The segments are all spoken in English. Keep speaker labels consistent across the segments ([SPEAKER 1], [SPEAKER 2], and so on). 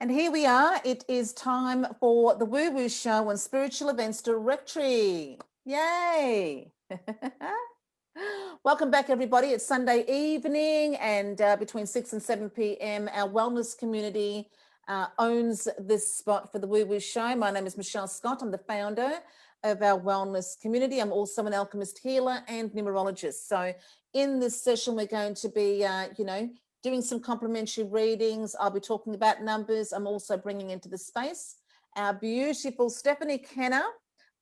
[SPEAKER 1] And here we are. It is time for the Woo Woo Show on Spiritual Events Directory. Yay! Welcome back, everybody. It's Sunday evening, and between 6 and 7 p.m., our wellness community owns this spot for the Woo Woo Show. My name is Michele Scott. I'm the founder of our wellness community. I'm also an alchemist, healer, and numerologist. So in this session, we're going to be, doing some complimentary readings. I'll be talking about numbers. I'm also bringing into the space our beautiful Stephanie Kenna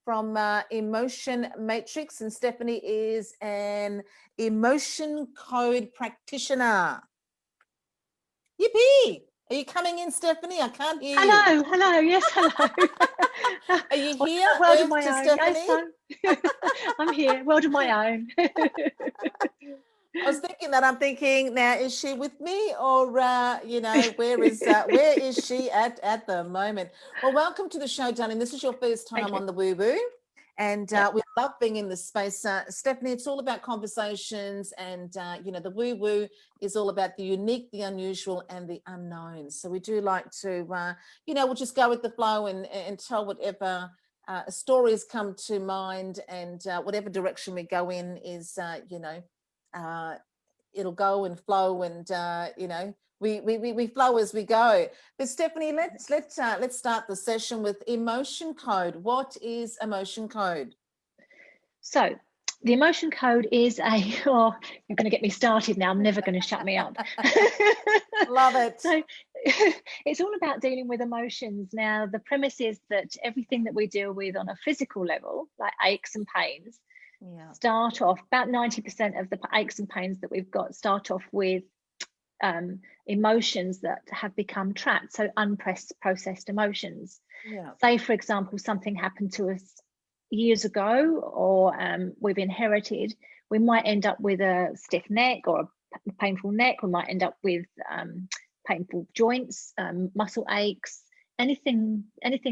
[SPEAKER 1] from Emotion Matrix. And Stephanie is an emotion code practitioner. Yippee! Are you coming in, Stephanie? I can't hear you.
[SPEAKER 2] Hello, yes, hello.
[SPEAKER 1] Are you here?
[SPEAKER 2] World of my own.
[SPEAKER 1] Stephanie?
[SPEAKER 2] Yes, I'm here, world of my own.
[SPEAKER 1] I was thinking that. I'm thinking now, is she with me, or where is she at the moment? Well, welcome to the show, darling. This is your first time on the Woo Woo, and we love being in this space. Stephanie, it's all about conversations, and the Woo Woo is all about the unique, the unusual, and the unknown. So we do like to, we'll just go with the flow and tell whatever stories come to mind, and whatever direction we go in is, it'll go and flow, and we flow as we go. But Stephanie, let's start the session with emotion code. What is emotion code?
[SPEAKER 2] So the emotion code is you're going to get me started now. I'm never going to shut me up.
[SPEAKER 1] Love it.
[SPEAKER 2] So it's all about dealing with emotions. Now, the premise is that everything that we deal with on a physical level, like aches and pains, start off, about 90% of the aches and pains that we've got start off with emotions that have become trapped, so unprocessed emotions. Say, for example, something happened to us years ago, or we've inherited, we might end up with a stiff neck or a painful neck. We might end up with painful joints, muscle aches, anything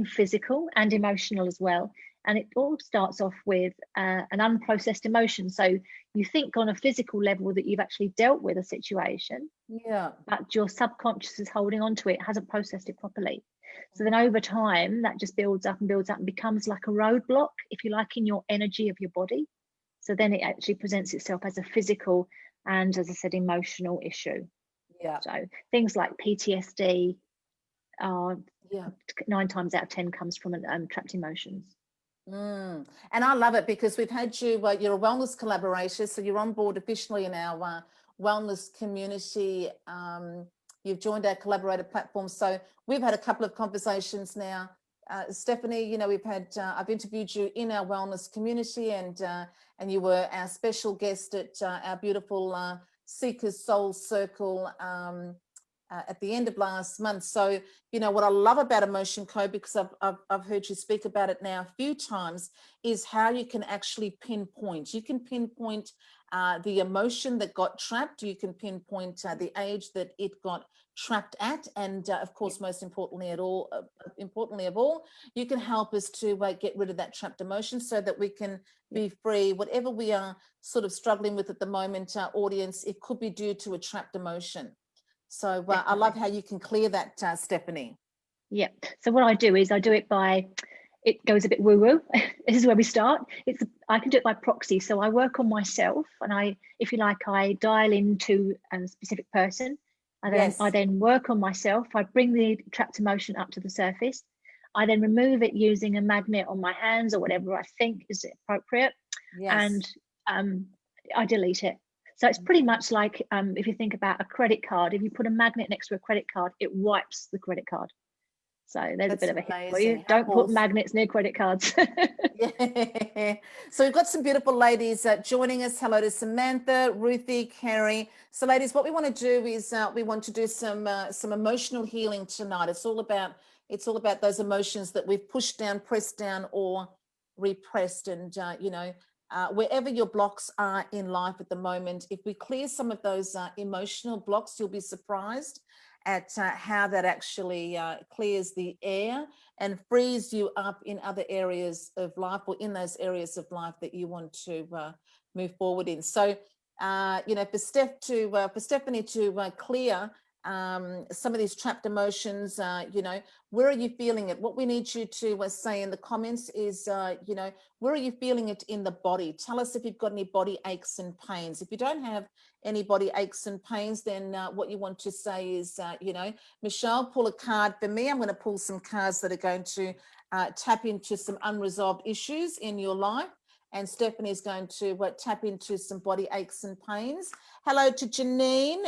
[SPEAKER 2] physical and emotional as well. And it all starts off with an unprocessed emotion. So you think on a physical level that you've actually dealt with a situation, but your subconscious is holding on to it, hasn't processed it properly. So then over time, that just builds up and builds up and becomes like a roadblock, if you like, in your energy of your body. So then it actually presents itself as a physical and, as I said, emotional issue. So things like PTSD are 9 times out of 10 comes from trapped emotions.
[SPEAKER 1] And I love it because we've had you, you're a wellness collaborator, so you're on board officially in our wellness community. You've joined our collaborator platform. So we've had a couple of conversations now. Stephanie, we've had, I've interviewed you in our wellness community, and you were our special guest at our beautiful Seekers Soul Circle at the end of last month. So, what I love about emotion code, because I've heard you speak about it now a few times, is how you can actually pinpoint. You can pinpoint the emotion that got trapped. You can pinpoint the age that it got trapped at, and of course, most importantly of all, you can help us to get rid of that trapped emotion so that we can be free. Whatever we are sort of struggling with at the moment, audience, it could be due to a trapped emotion. So I love how you can clear that, Stephanie.
[SPEAKER 2] Yeah. So what I do is I do it by, it goes a bit woo-woo. This is where we start. I can do it by proxy. So I work on myself, and I dial into a specific person. I then work on myself. I bring the trapped emotion up to the surface. I then remove it using a magnet on my hands or whatever I think is appropriate. And I delete it. So it's pretty much like if you think about a credit card, if you put a magnet next to a credit card, it wipes the credit card. So there's a bit of a hint for you. Don't put magnets near credit cards.
[SPEAKER 1] So we've got some beautiful ladies joining us. Hello to Samantha, Ruthie, Carrie. So ladies, what we want to do is we want to do some emotional healing tonight. It's all about those emotions that we've pushed down, pressed down, or repressed. And wherever your blocks are in life at the moment, if we clear some of those emotional blocks, you'll be surprised at how that actually clears the air and frees you up in other areas of life, or in those areas of life that you want to move forward in. So, for Stephanie to clear some of these trapped emotions, you know, where are you feeling it? What we need you to say in the comments is, you know, where are you feeling it in the body? Tell us if you've got any body aches and pains. If you don't have any body aches and pains, then what you want to say is, you know, Michelle, pull a card for me. I'm going to pull some cards that are going to tap into some unresolved issues in your life. And Stephanie is going to tap into some body aches and pains. Hello to Janine,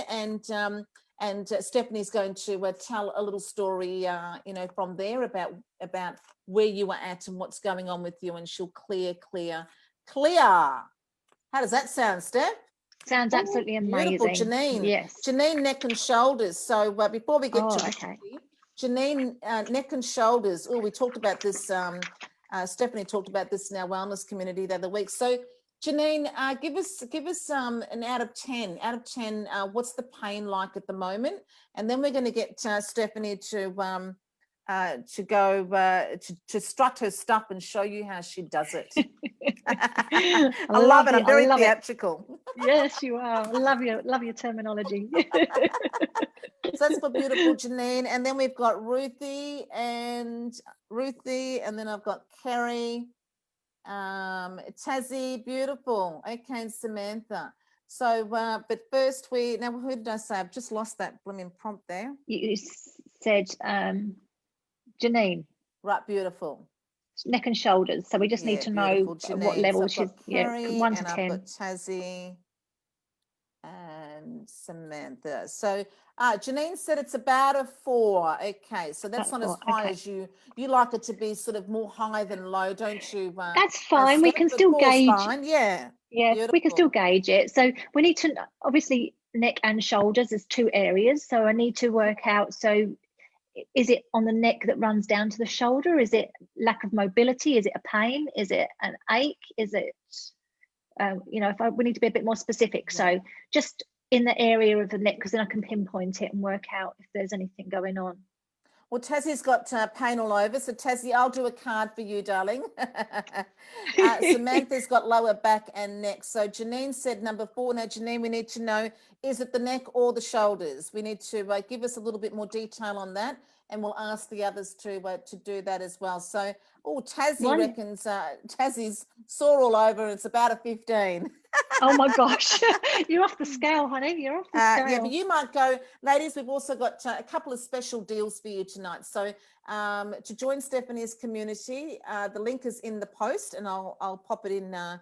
[SPEAKER 1] and Stephanie's going to tell a little story, you know, from there about where you were at and what's going on with you, and she'll clear. How does that sound, Steph?
[SPEAKER 2] Sounds absolutely amazing.
[SPEAKER 1] Beautiful, Janine.
[SPEAKER 2] Yes.
[SPEAKER 1] Janine, neck and shoulders. So before we get to
[SPEAKER 2] okay.
[SPEAKER 1] Janine, neck and shoulders. Oh, we talked about this. Stephanie talked about this in our wellness community the other week. So Janine, give us an out of 10. Out of 10, what's the pain like at the moment? And then we're going to get Stephanie to go to strut her stuff and show you how she does it. I love it. I'm very theatrical.
[SPEAKER 2] Yes, you are. Love your terminology.
[SPEAKER 1] So that's for beautiful Janine. And then we've got Ruthie, and then I've got Kerry, Tazzy, beautiful. Okay, and Samantha. So, but first who did I say? I've just lost that blooming prompt there.
[SPEAKER 2] You said Janine.
[SPEAKER 1] Right, beautiful.
[SPEAKER 2] Neck and shoulders. So we just need to know what level she's.
[SPEAKER 1] Kerry,
[SPEAKER 2] 1 to
[SPEAKER 1] and
[SPEAKER 2] 10.
[SPEAKER 1] I've got Tazzy and Samantha. So Janine said it's about a 4. Okay, so that's not as high as you like it to be, sort of more high than low, don't you?
[SPEAKER 2] That's fine. We can still gauge.
[SPEAKER 1] Fine. Yeah.
[SPEAKER 2] Yeah,
[SPEAKER 1] beautiful.
[SPEAKER 2] We can still gauge it. So we need to, obviously, neck and shoulders is 2 areas. So I need to work out. So is it on the neck that runs down to the shoulder? Is it lack of mobility? Is it a pain? Is it an ache? Is it, you know, we need to be a bit more specific. Yeah. So just in the area of the neck, because then I can pinpoint it and work out if there's anything going on.
[SPEAKER 1] Well, Tazzy's got pain all over. So Tazzy, I'll do a card for you, darling. Samantha's got lower back and neck. So Janine said number 4. Now, Janine, we need to know, is it the neck or the shoulders? We need to give us a little bit more detail on that, and we'll ask the others to do that as well. So, Tazzy reckons Tazzy's sore all over, and it's about a 15.
[SPEAKER 2] Oh my gosh, you're off the scale, honey. You're off the scale.
[SPEAKER 1] Yeah, but you might go, ladies. We've also got a couple of special deals for you tonight. So to join Stephanie's community, the link is in the post, and I'll pop it in the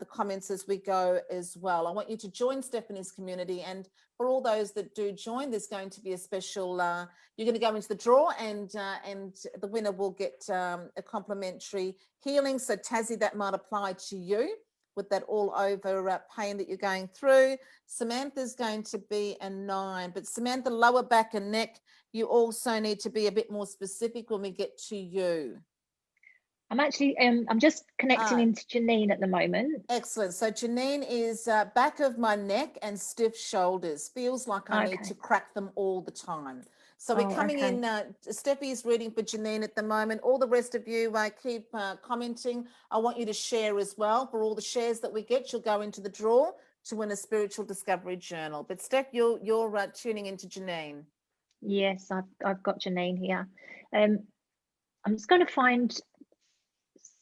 [SPEAKER 1] comments as we go as well. I want you to join Stephanie's community, and for all those that do join, there's going to be a special. You're going to go into the draw, and the winner will get a complimentary healing. So Tazzy, that might apply to you, with that all over pain that you're going through. Samantha's going to be a 9, but Samantha, lower back and neck, you also need to be a bit more specific when we get to you.
[SPEAKER 2] I'm actually, I'm just connecting into Janine at the moment.
[SPEAKER 1] Excellent. So Janine is back of my neck and stiff shoulders. Feels like I need to crack them all the time. So we're coming in, Steffi is reading for Janine at the moment. All the rest of you keep commenting. I want you to share as well. For all the shares that we get, you'll go into the draw to win a spiritual discovery journal. But Steph, you're tuning into Janine.
[SPEAKER 2] Yes, I've got Janine here. I'm just going to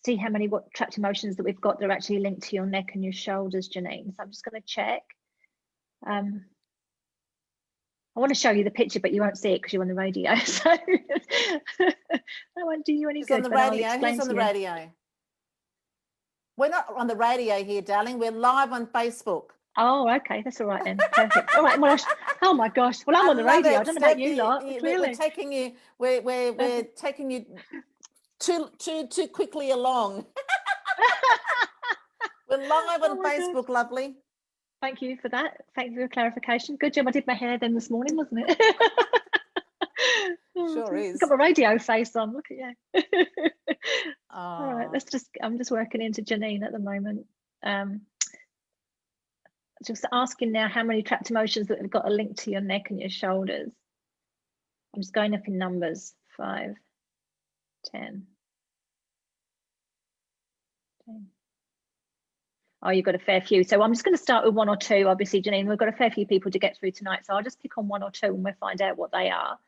[SPEAKER 2] see how many trapped emotions that we've got that are actually linked to your neck and your shoulders, Janine. So I'm just going to check. I want to show you the picture, but you won't see it because you're on the radio. So that won't do you any good.
[SPEAKER 1] Who's on the radio? Who's on the radio? We're not on the radio here, darling. We're live on Facebook.
[SPEAKER 2] Oh, okay. That's all right then. Perfect. All right. Well, oh my gosh. Well, I'm on the radio. I don't know about you lot.
[SPEAKER 1] We're taking you. We're taking you too quickly along. We're live on Facebook, God. Lovely.
[SPEAKER 2] Thank you for that. Thank you for your clarification. Good job. I did my hair then this morning, wasn't it?
[SPEAKER 1] Sure is.
[SPEAKER 2] Got my radio face on. Look at you. All right. I'm just working into Janine at the moment. Just asking now how many trapped emotions that have got a link to your neck and your shoulders. I'm just going up in numbers. 5, 10. Oh, you've got a fair few. So I'm just going to start with one or two. Obviously, Janine, we've got a fair few people to get through tonight. So I'll just pick on one or two and we'll find out what they are.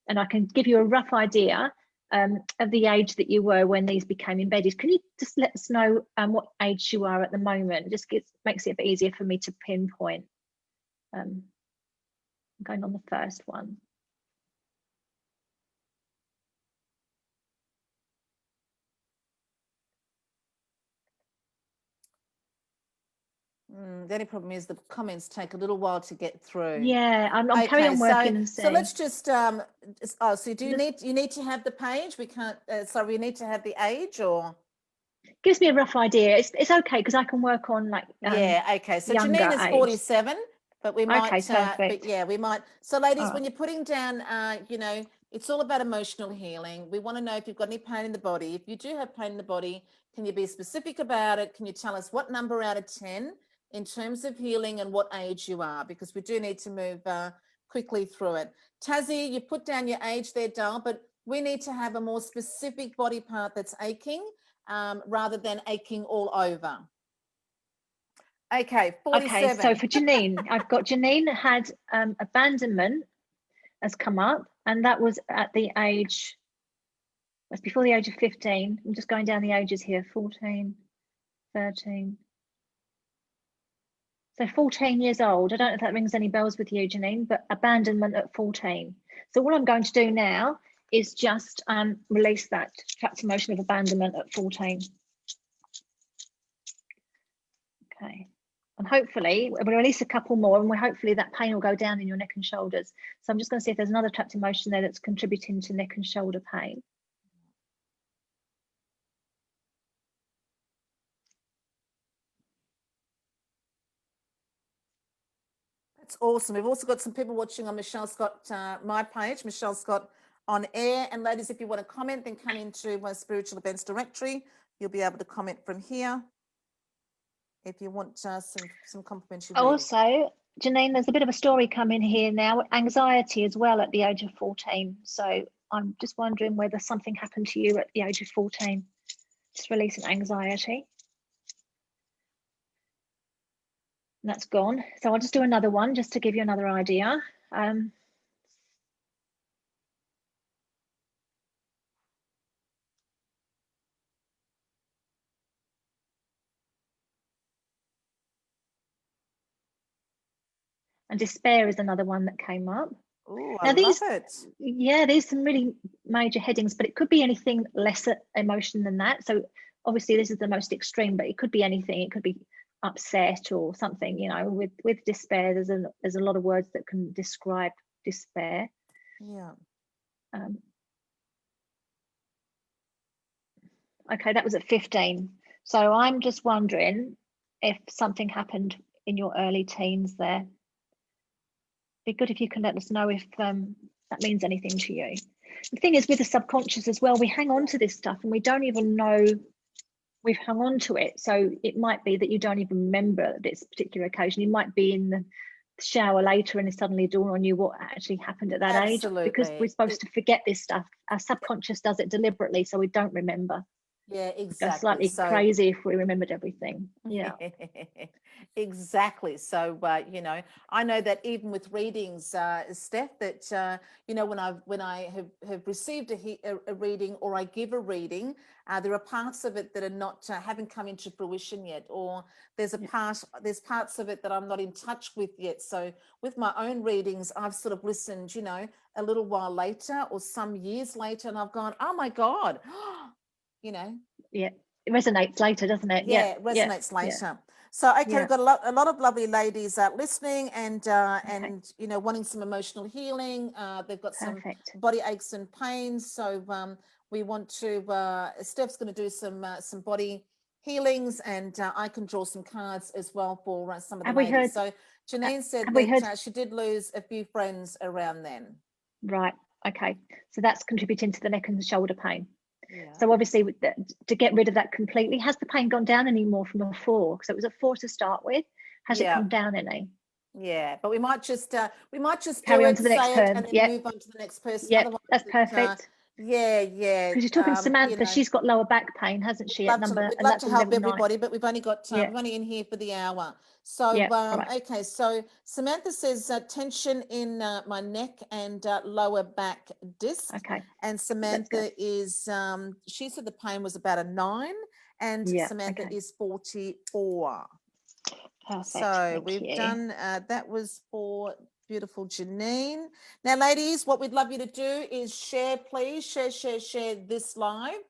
[SPEAKER 2] And I can give you a rough idea of the age that you were when these became embedded. Can you just let us know what age you are at the moment? It just makes it a bit easier for me to pinpoint. I'm going on the first one.
[SPEAKER 1] The only problem is the comments take a little while to get through.
[SPEAKER 2] Yeah, I'm carrying on working and see.
[SPEAKER 1] So let's just so you need to have the page. We can't. Sorry, we need to have the age, or
[SPEAKER 2] gives me a rough idea. It's okay because I can work on like
[SPEAKER 1] yeah. Okay, so
[SPEAKER 2] younger
[SPEAKER 1] Janine is
[SPEAKER 2] age.
[SPEAKER 1] 47, but we might.
[SPEAKER 2] Okay, perfect.
[SPEAKER 1] But yeah, we might. So ladies,
[SPEAKER 2] All
[SPEAKER 1] when you're putting down, you know, it's all about emotional healing. We want to know if you've got any pain in the body. If you do have pain in the body, can you be specific about it? Can you tell us what number out of 10 in terms of healing and what age you are? Because we do need to move quickly through it. Tazzy, you put down your age there, Dal, but we need to have a more specific body part that's aching rather than aching all over. Okay, 47.
[SPEAKER 2] Okay, so for Janine, I've got Janine had abandonment has come up, and that was at the age, that's before the age of 15. I'm just going down the ages here, 14, 13. So 14 years old. I don't know if that rings any bells with you, Janine, but abandonment at 14. So what I'm going to do now is just release that trapped emotion of abandonment at 14. Okay. And hopefully we'll release a couple more, and hopefully that pain will go down in your neck and shoulders. So I'm just going to see if there's another trapped emotion there that's contributing to neck and shoulder pain.
[SPEAKER 1] That's awesome. We've also got some people watching on Michele Scott, my page, Michele Scott on air. And ladies, if you want to comment, then come into my spiritual events directory. You'll be able to comment from here if you want some complimentary reading.
[SPEAKER 2] Also, Janine, there's a bit of a story coming here now, anxiety as well at the age of 14. So I'm just wondering whether something happened to you at the age of 14. Just releasing anxiety. And that's gone. So I'll just do another one just to give you another idea. And despair is another one that came up.
[SPEAKER 1] Oh, I love it.
[SPEAKER 2] Yeah, there's some really major headings, but it could be anything lesser emotion than that. So obviously this is the most extreme, but it could be anything. It could be upset or something, you know. With despair, there's a lot of words that can describe despair.
[SPEAKER 1] Yeah.
[SPEAKER 2] Okay, that was at 15. So I'm just wondering if something happened in your early teens there. Be good if you can let us know if that means anything to you. The thing is with the subconscious as well, we hang on to this stuff and we don't even know we've hung on to it. So it might be that you don't even remember this particular occasion. You might be in the shower later and it suddenly dawned on you what actually happened at that
[SPEAKER 1] Absolutely.
[SPEAKER 2] age, because we're supposed to forget this stuff. Our subconscious does it deliberately, so we don't remember.
[SPEAKER 1] Yeah, exactly.
[SPEAKER 2] Go slightly crazy if we remembered everything. Yeah.
[SPEAKER 1] Exactly. So you know, I know that even with readings, Steph, that you know, when I have received a reading or I give a reading, there are parts of it that are not haven't come into fruition yet, or there's parts of it that I'm not in touch with yet. So with my own readings, I've sort of listened, you know, a little while later or some years later, and I've gone, oh my God. You know,
[SPEAKER 2] yeah, it resonates later, doesn't it?
[SPEAKER 1] Yeah, it resonates later.
[SPEAKER 2] Yeah.
[SPEAKER 1] So okay, we've got a lot of lovely ladies listening and you know, wanting some emotional healing. They've got some body aches and pains. So we want to. Steph's going to do some body healings, and I can draw some cards as well for some of the ladies. So Janine said that she did lose a few friends around then.
[SPEAKER 2] Right. Okay. So that's contributing to the neck and the shoulder pain.
[SPEAKER 1] Yeah.
[SPEAKER 2] So obviously to get rid of that completely, has the pain gone down any more from a 4? Because it was a 4 to start with. Has it come down any?
[SPEAKER 1] Yeah, but we might just
[SPEAKER 2] carry on to the next turn.
[SPEAKER 1] and then move on to the next person.
[SPEAKER 2] Yeah, that's perfect.
[SPEAKER 1] Yeah.
[SPEAKER 2] Because you're talking to Samantha,
[SPEAKER 1] You know,
[SPEAKER 2] she's got lower back pain, hasn't she? At number,
[SPEAKER 1] we'd
[SPEAKER 2] and
[SPEAKER 1] love
[SPEAKER 2] that's
[SPEAKER 1] to
[SPEAKER 2] a
[SPEAKER 1] help
[SPEAKER 2] level 9.
[SPEAKER 1] everybody, but we've only got
[SPEAKER 2] Yeah.
[SPEAKER 1] we're only in here for the hour. So
[SPEAKER 2] Yeah. All right.
[SPEAKER 1] okay, so Samantha says tension in my neck and lower back disc.
[SPEAKER 2] Okay.
[SPEAKER 1] And Samantha is she said the pain was about a 9, and
[SPEAKER 2] Yeah.
[SPEAKER 1] Samantha
[SPEAKER 2] Okay.
[SPEAKER 1] is 44.
[SPEAKER 2] Perfect.
[SPEAKER 1] So
[SPEAKER 2] Thank
[SPEAKER 1] we've
[SPEAKER 2] you.
[SPEAKER 1] done that was for beautiful Janine. Now, ladies, what we'd love you to do is share, please share this live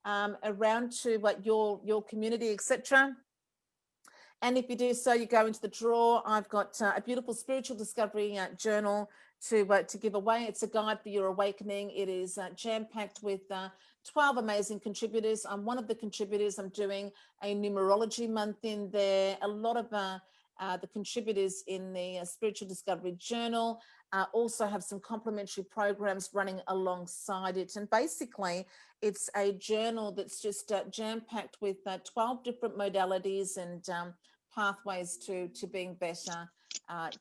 [SPEAKER 1] around to what your community, etc. And if you do so, you go into the draw. I've got a beautiful spiritual discovery journal to give away. It's a guide for your awakening. It is jam-packed with 12 amazing contributors. I'm one of the contributors. I'm doing a numerology month in there. A lot of the contributors in the spiritual discovery journal also have some complimentary programs running alongside it. And basically, it's a journal that's just jam-packed with 12 different modalities and pathways to being better,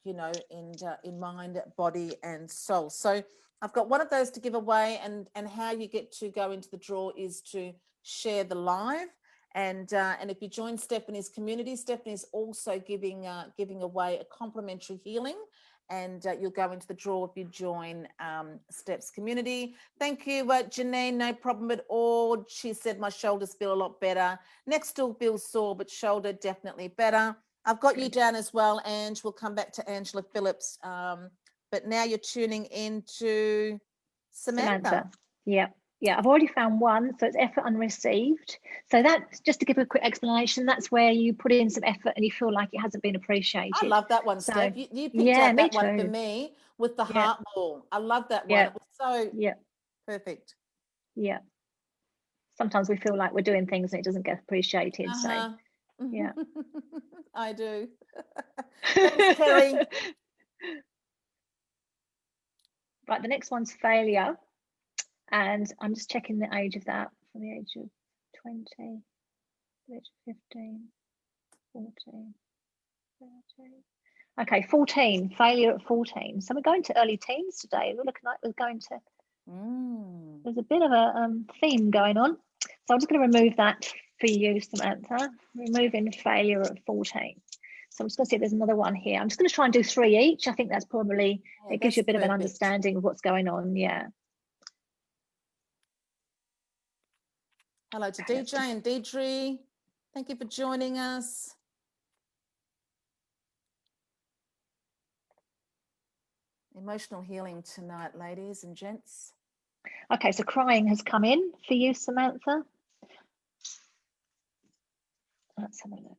[SPEAKER 1] you know, in mind, body, and soul. So I've got one of those to give away, and how you get to go into the draw is to share the live. And if you join Stephanie's community, Stephanie's also giving away a complimentary healing, and you'll go into the draw if you join Steph's community. Thank you, Janine. No problem at all. She said my shoulders feel a lot better. Neck still feels sore, but shoulder definitely better. I've got you down as well, Ange. We'll come back to Angela Phillips. But now you're tuning into Samantha.
[SPEAKER 2] Yeah, I've already found one. So it's effort unreceived. So that's just to give a quick explanation. That's where you put in some effort and you feel like it hasn't been appreciated.
[SPEAKER 1] I love that one,
[SPEAKER 2] so,
[SPEAKER 1] Steph. You picked out that one for me with the heart ball. I love that one. It was so perfect.
[SPEAKER 2] Yeah. Sometimes we feel like we're doing things and it doesn't get appreciated. So yeah.
[SPEAKER 1] I do. Thanks, Kerry.
[SPEAKER 2] Right, the next one's failure. And I'm just checking the age of that, from the age of 20, the age of 15, 14, 13. Okay, 14, failure at 14. So we're going to early teens today. We're looking like we're going to, there's a bit of a theme going on. So I'm just going to remove that for you, Samantha. Removing failure at 14. So I'm just going to see if there's another one here. I'm just going to try and do 3 each. I think that's probably, it gives you a bit of an understanding of what's going on. Yeah.
[SPEAKER 1] Hello to DJ and Deidre. Thank you for joining us. Emotional healing tonight, ladies and gents.
[SPEAKER 2] Okay, so crying has come in for you, Samantha. Let's have a look.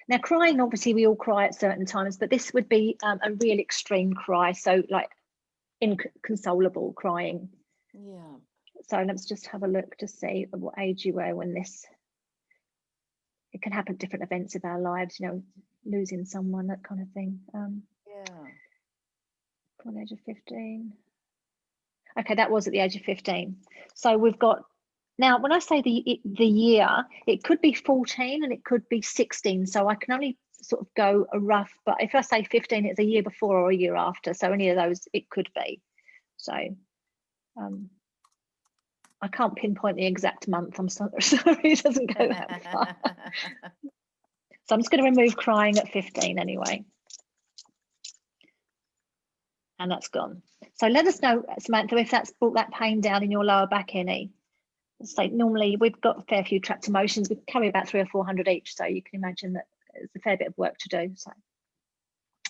[SPEAKER 2] Now, crying, obviously, we all cry at certain times, but this would be a real extreme cry. So like inconsolable crying.
[SPEAKER 1] Yeah.
[SPEAKER 2] So let's just have a look to see what age you were when this, it can happen at different events of our lives, you know, losing someone, that kind of thing. From the age of 15. Okay, that was at the age of 15. So we've got, now when I say the year, it could be 14 and it could be 16. So I can only sort of go a rough, but if I say 15, it's a year before or a year after. So any of those it could be. So I can't pinpoint the exact month. I'm sorry, it doesn't go that far. So I'm just going to remove crying at 15 anyway. And that's gone. So let us know, Samantha, if that's brought that pain down in your lower back any. So normally we've got a fair few trapped emotions. We carry about 300 or 400 each. So you can imagine that it's a fair bit of work to do. So.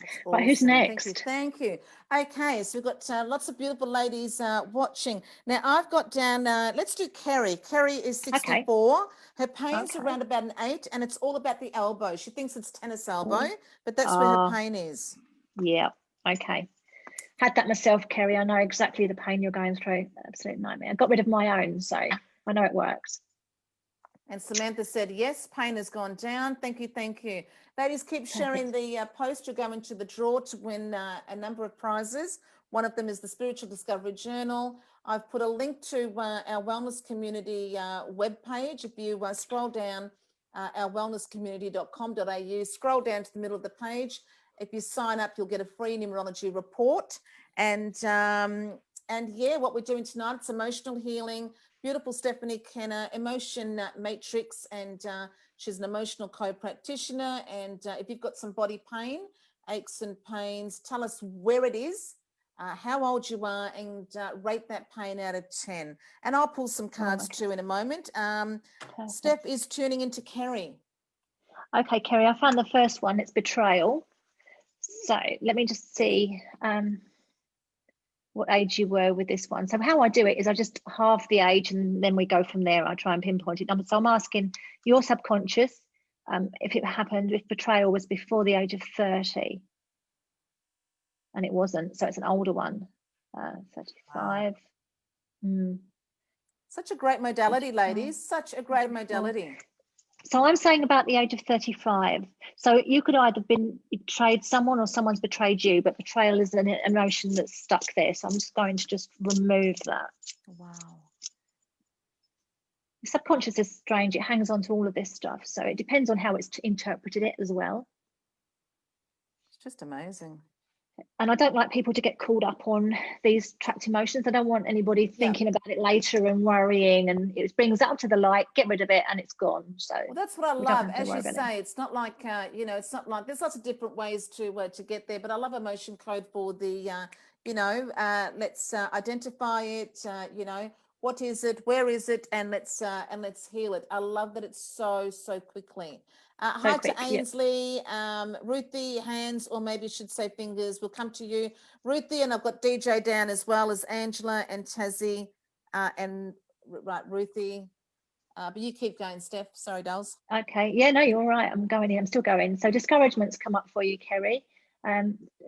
[SPEAKER 1] Awesome.
[SPEAKER 2] Right, who's next?
[SPEAKER 1] Thank you. Okay, so we've got lots of beautiful ladies watching. Now I've got down, let's do Kerry. Kerry is 64. Okay. Her pain's around about an 8 and it's all about the elbow. She thinks it's tennis elbow, but that's where her pain is.
[SPEAKER 2] Yeah, okay. Had that myself, Kerry. I know exactly the pain you're going through. Absolute nightmare. I got rid of my own, so I know it works.
[SPEAKER 1] And Samantha said, yes, pain has gone down. Thank you, thank you. Ladies, keep sharing the post. You're going to the draw to win a number of prizes. One of them is the Spiritual Discovery Journal. I've put a link to our Wellness Community webpage. If you scroll down our wellnesscommunity.com.au, scroll down to the middle of the page. If you sign up, you'll get a free numerology report. And yeah, what we're doing tonight, it's emotional healing. Beautiful Stephanie Kenna, emotion matrix, and she's an emotional code practitioner. And if you've got some body pain, aches and pains, tell us where it is, how old you are, and rate that pain out of 10. And I'll pull some cards too in a moment. Steph is tuning into Kerry.
[SPEAKER 2] Okay, Kerry, I found the first one. It's betrayal. So let me just see what age you were with this one. So how I do it is I just halve the age and then we go from there. I try and pinpoint it. So I'm asking your subconscious if it happened, if betrayal was before the age of 30. And it wasn't, so it's an older one. 35. Wow.
[SPEAKER 1] Such a great modality, ladies. Such a great modality.
[SPEAKER 2] So I'm saying about the age of 35. So you could either been betrayed someone or someone's betrayed you, but betrayal is an emotion that's stuck there. So I'm just going to just remove that.
[SPEAKER 1] Wow.
[SPEAKER 2] The subconscious is strange. It hangs on to all of this stuff. So it depends on how it's interpreted it as well.
[SPEAKER 1] It's just amazing.
[SPEAKER 2] And I don't like people to get caught up on these trapped emotions. I don't want anybody thinking about it later and worrying, and it brings it up to the light, get rid of it, and it's gone. So
[SPEAKER 1] well, that's what I love. As you say, it's not like, you know, it's not like there's lots of different ways to get there, but I love emotion code for the, you know, let's identify it, you know, what is it, where is it, and let's heal it. I love that it's so quickly. Hi quick, to Ainsley, Ruthie, hands, or maybe you should say fingers. We'll come to you, Ruthie, and I've got DJ down as well as Angela and Tazzy, and right, Ruthie. But you keep going, Steph. Sorry, dolls.
[SPEAKER 2] Okay. Yeah, no, you're all right. I'm going in. I'm still going. So discouragements come up for you, Kerry.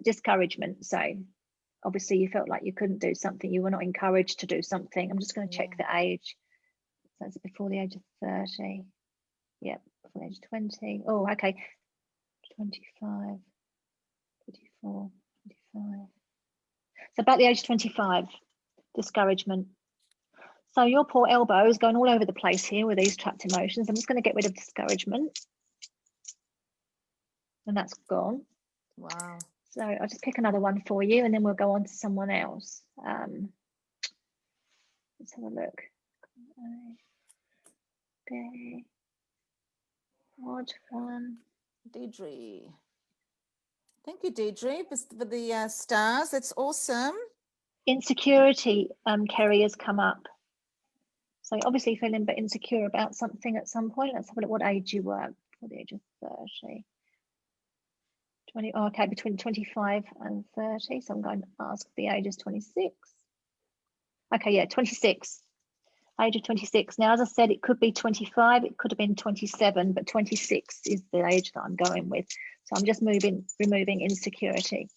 [SPEAKER 2] Discouragement. So obviously you felt like you couldn't do something. You were not encouraged to do something. I'm just going to check the age. So it's before the age of 30. Yep, before the age of 20. Oh, okay. 25, 24, 25. So about the age of 25, discouragement. So your poor elbow is going all over the place here with these trapped emotions. I'm just going to get rid of discouragement. And that's gone.
[SPEAKER 1] Wow.
[SPEAKER 2] So I'll just pick another one for you and then we'll go on to someone else. Let's have a look. Okay. Odd one.
[SPEAKER 1] Deidre. Thank you, Deidre, for the stars. That's awesome.
[SPEAKER 2] Insecurity, Kerry, has come up. So obviously feeling a bit insecure about something at some point. Let's have a look what age you were before the age of 30. 20, oh, okay, between 25 and 30. So I'm going to ask the age is 26. Okay, yeah, 26. Age of 26. Now, as I said, it could be 25, it could have been 27, but 26 is the age that I'm going with. So I'm just removing insecurity.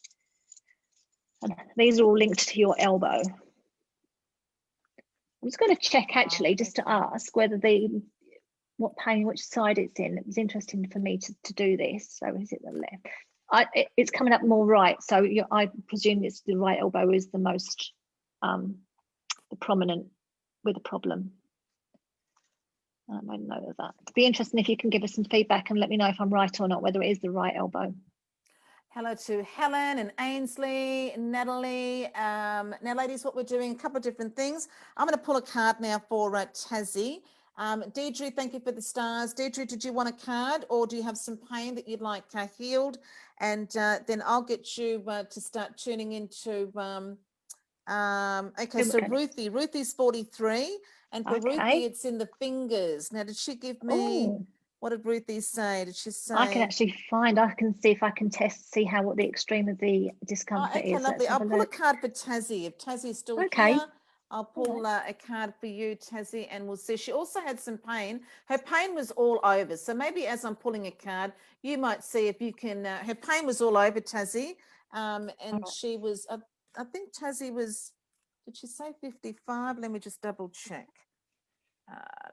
[SPEAKER 2] And these are all linked to your elbow. I'm just going to check actually, just to ask whether what pain, which side it's in. It was interesting for me to do this. So is it the left? It's coming up more right. So I presume it's the right elbow is the most the prominent with a problem. I made a note of that. It'd be interesting if you can give us some feedback and let me know if I'm right or not, whether it is the right elbow.
[SPEAKER 1] Hello to Helen and Ainsley, Natalie. Now, ladies, what we're doing, a couple of different things. I'm going to pull a card now for Tazzy. Deidre, thank you for the stars. Deidre, did you want a card or do you have some pain that you'd like healed? And then I'll get you to start tuning into... okay, so Ruthie's 43, and for Ruthie, it's in the fingers. Now, did she give me... What did Ruthie say? Did she say?
[SPEAKER 2] I can actually I can see if I can see what the extreme of the discomfort is.
[SPEAKER 1] Okay, lovely. I'll pull a card for Tazzy. If Tazzy's still here, I'll pull a card for you, Tazzy, and we'll see. She also had some pain. Her pain was all over. So maybe as I'm pulling a card, you might see if you can, her pain was all over, Tazzy. And she was, I think Tazzy was, did she say 55? Let me just double check.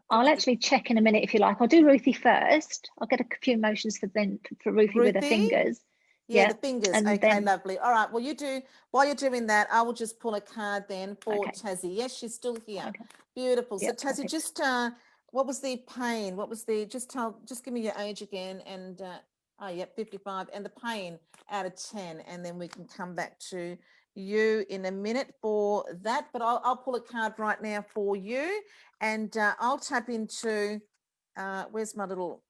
[SPEAKER 2] I'll actually check in a minute if you like. I'll do Ruthie first. I'll get a few motions for Ruthie with her fingers.
[SPEAKER 1] Yeah, the fingers. And okay, then... lovely. All right. Well, while you're doing that, I will just pull a card then for Tazzy. Yes, she's still here. Okay. Beautiful. Yep, so Tazzy, just what was the pain? What was the just give me your age again and 55 and the pain out of 10, and then we can come back to you in a minute for that, but I'll pull a card right now for you, and I'll tap into, where's my little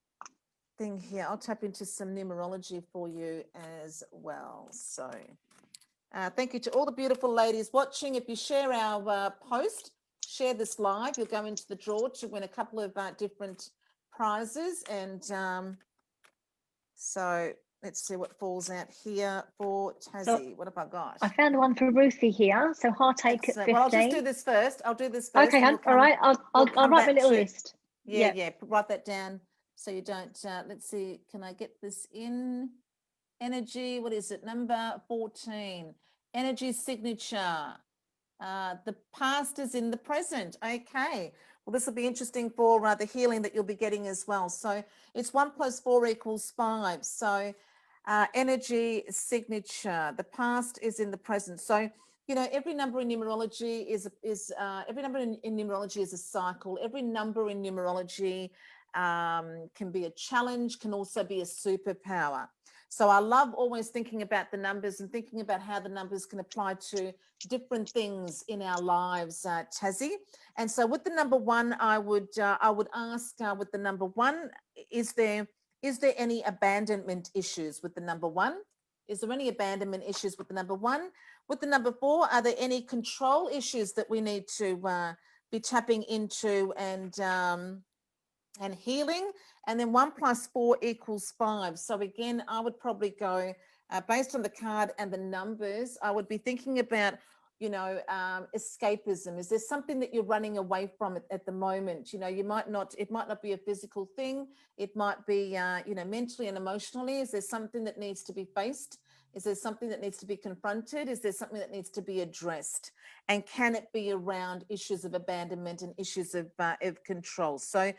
[SPEAKER 1] thing here? I'll tap into some numerology for you as well. So thank you to all the beautiful ladies watching. If you share our post, share this live, you'll go into the draw to win a couple of different prizes. And so let's see what falls out here for Tassie. So, what have I got?
[SPEAKER 2] I found one for Ruthie here. So heartache at 15.
[SPEAKER 1] Well, I'll just do this first.
[SPEAKER 2] Okay, hun. All right. I'll write my little list.
[SPEAKER 1] Yeah, write that down so you don't. Let's see. Can I get this in? Energy. What is it? Number 14. Energy signature. The past is in the present. Okay. Well, this will be interesting for the healing that you'll be getting as well. So it's 1 + 4 = 5. So energy signature. The past is in the present. So every number in numerology is every number in numerology is a cycle. Every number in numerology can be a challenge, can also be a superpower. So I love always thinking about the numbers and thinking about how the numbers can apply to different things in our lives, Tassie. And so with the number 1, I would ask with the number 1, is there any abandonment issues with the number 1? Is there any abandonment issues with the number 1? With the number 4, are there any control issues that we need to be tapping into and healing? And then 1 + 4 = 5. So again, I would probably go based on the card and the numbers. I would be thinking about, escapism. Is there something that you're running away from at the moment? It might not be a physical thing. It might be, mentally and emotionally. Is there something that needs to be faced? Is there something that needs to be confronted? Is there something that needs to be addressed? And can it be around issues of abandonment and issues of control? So,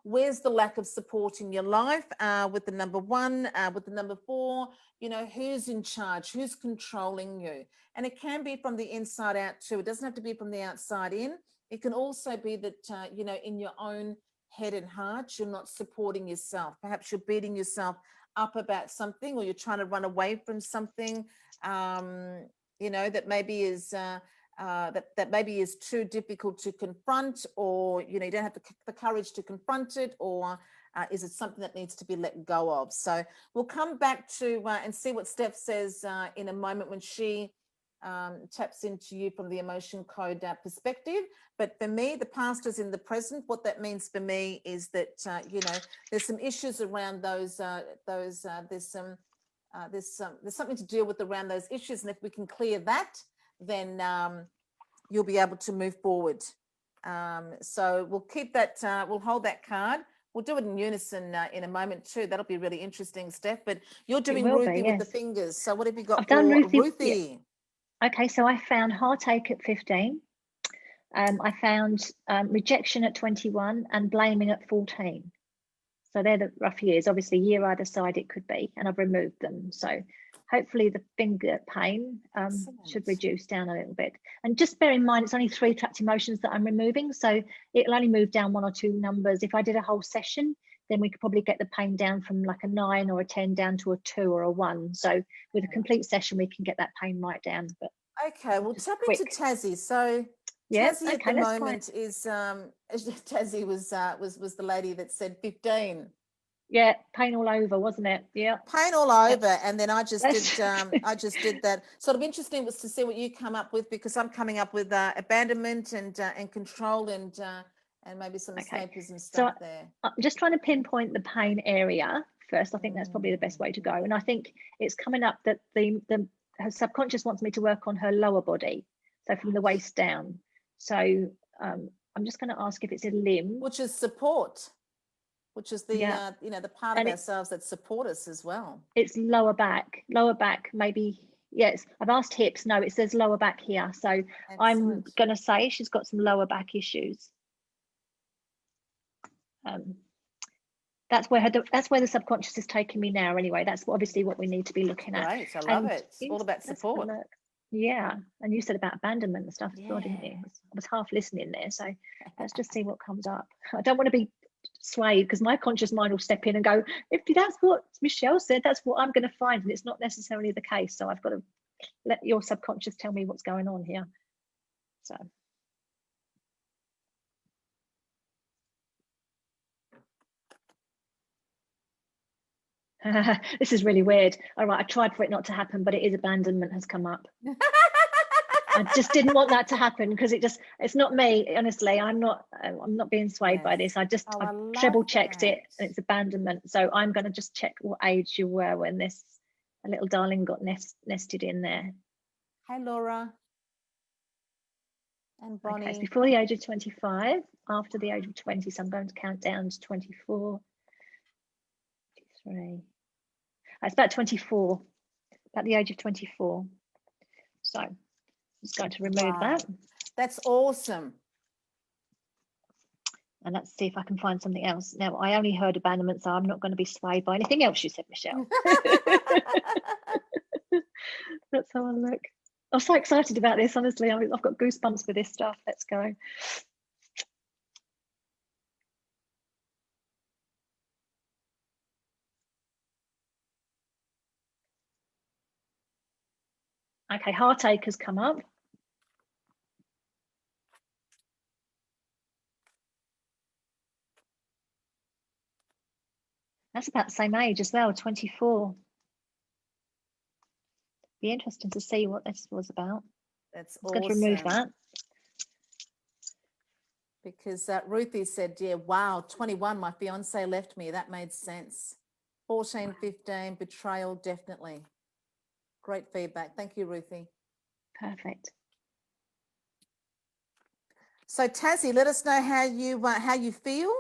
[SPEAKER 1] where's the lack of support in your life with the number 1, with the number 4, who's in charge, who's controlling you? And it can be from the inside out too. It doesn't have to be from the outside in. It can also be that, in your own head and heart, you're not supporting yourself. Perhaps you're beating yourself up about something, or you're trying to run away from something, that maybe is that maybe is too difficult to confront, or you don't have the courage to confront it, or is it something that needs to be let go of? So we'll come back to and see what Steph says in a moment when she taps into you from the emotion code perspective. But for me, the past is in the present. What that means for me is that there's some issues around those. There's something to deal with around those issues, and if we can clear that, then you'll be able to move forward. So we'll keep that. We'll hold that card. We'll do it in unison in a moment too. That'll be really interesting, Steph. But you're doing Ruthie with the fingers. So what have you got for Ruthie?
[SPEAKER 2] Yeah. Okay, so I found heartache at 15. I found rejection at 21 and blaming at 14. So they're the rough years. Obviously, year either side it could be, and I've removed them. So hopefully the finger pain should reduce down a little bit. And just bear in mind, it's only 3 trapped emotions that I'm removing. So it'll only move down 1 or 2 numbers. If I did a whole session, then we could probably get the pain down from like a 9 or a 10 down to a 2 or a 1. So with a complete session, we can get that pain right down. But
[SPEAKER 1] okay, we'll tap into Tassie. So Tassie at the moment is Tassie was the lady that said 15.
[SPEAKER 2] Yeah, pain all over, wasn't it? Yeah,
[SPEAKER 1] pain all over. And then I just did that. Sort of interesting was to see what you come up with, because I'm coming up with abandonment and control and maybe some escapism stuff there.
[SPEAKER 2] I'm just trying to pinpoint the pain area first. I think that's probably the best way to go. And I think it's coming up that her subconscious wants me to work on her lower body, so from the waist down. So I'm just going to ask if it's a limb,
[SPEAKER 1] which is support, which is the the part of ourselves that support us as well.
[SPEAKER 2] It's lower back maybe. Yes, I've asked hips. No, it says lower back here. So excellent. I'm going to say she's got some lower back issues. That's where the subconscious is taking me now. Anyway, that's obviously what we need to be looking at.
[SPEAKER 1] Right, I love it. It's all about support.
[SPEAKER 2] Yeah, and you said about abandonment and stuff as well, didn't you? I was half listening there, so let's just see what comes up. I don't want to be swayed, because my conscious mind will step in and go, if that's what Michelle said, that's what I'm going to find, and it's not necessarily the case. So I've got to let your subconscious tell me what's going on here. So. This is really weird. All right, I tried for it not to happen, but it is abandonment has come up. I just didn't want that to happen because it's not me. Honestly, I'm not being swayed by this. I treble checked it and it's abandonment. So I'm going to just check what age you were when this little darling got nested in there.
[SPEAKER 1] Hi, Laura. And Bonnie.
[SPEAKER 2] Okay, it's before the age of 25, after the age of 20. So I'm going to count down to 24. 23. It's about 24, about the age of 24. So I'm just going to remove that.
[SPEAKER 1] That's awesome.
[SPEAKER 2] And let's see if I can find something else. Now, I only heard abandonment, so I'm not going to be swayed by anything else you said, Michelle. Let's have a look. I'm so excited about this, honestly. I've got goosebumps with this stuff. Let's go. Okay, heartache has come up. That's about the same age as well, 24. Be interesting to see what this was about.
[SPEAKER 1] That's
[SPEAKER 2] awesome. I'm going to remove that.
[SPEAKER 1] Because Ruthie said, yeah, wow, 21, my fiance left me. That made sense. 14, 15, betrayal, definitely. Great feedback. Thank you, Ruthie.
[SPEAKER 2] Perfect.
[SPEAKER 1] So Tassie, let us know how you feel.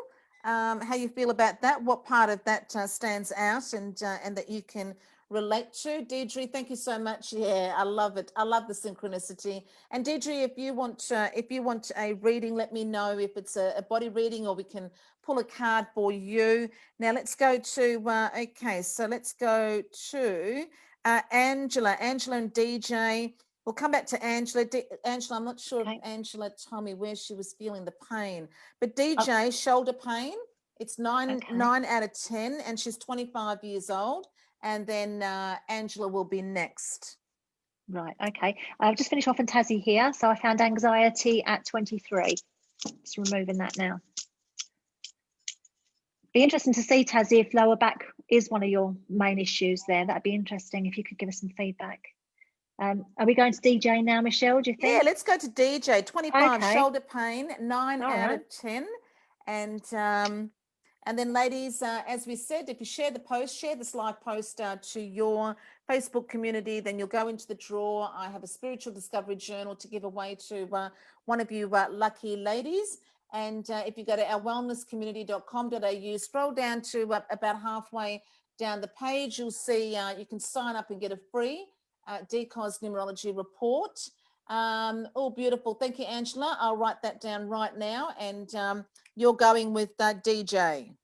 [SPEAKER 1] How you feel about that, what part of that stands out and that you can relate to. Deirdre, thank you so much. Yeah, I love it. I love the synchronicity. And Deirdre, if you want a reading, let me know if it's a body reading or we can pull a card for you. Now let's go to, okay, so let's go to Angela and DJ. We'll come back to Angela. Angela, I'm not sure if Angela told me where she was feeling the pain, but DJ, shoulder pain. It's 9 out of 10, and she's 25 years old. And then Angela will be next.
[SPEAKER 2] Right, okay. I've just finished off on Tassie here. So I found anxiety at 23. Just removing that now. Be interesting to see, Tassie, if lower back is one of your main issues there. That'd be interesting if you could give us some feedback. Are we going to DJ now, Michelle, do you think?
[SPEAKER 1] Yeah, let's go to DJ. 25, shoulder pain, 9 out of 10. And then ladies, as we said, if you share the post, share this live post to your Facebook community, then you'll go into the draw. I have a spiritual discovery journal to give away to one of you lucky ladies. And if you go to our wellnesscommunity.com.au, scroll down to about halfway down the page, you'll see you can sign up and get a free DCOS numerology report. Oh, beautiful. Thank you, Angela. I'll write that down right now. And you're going with DJ.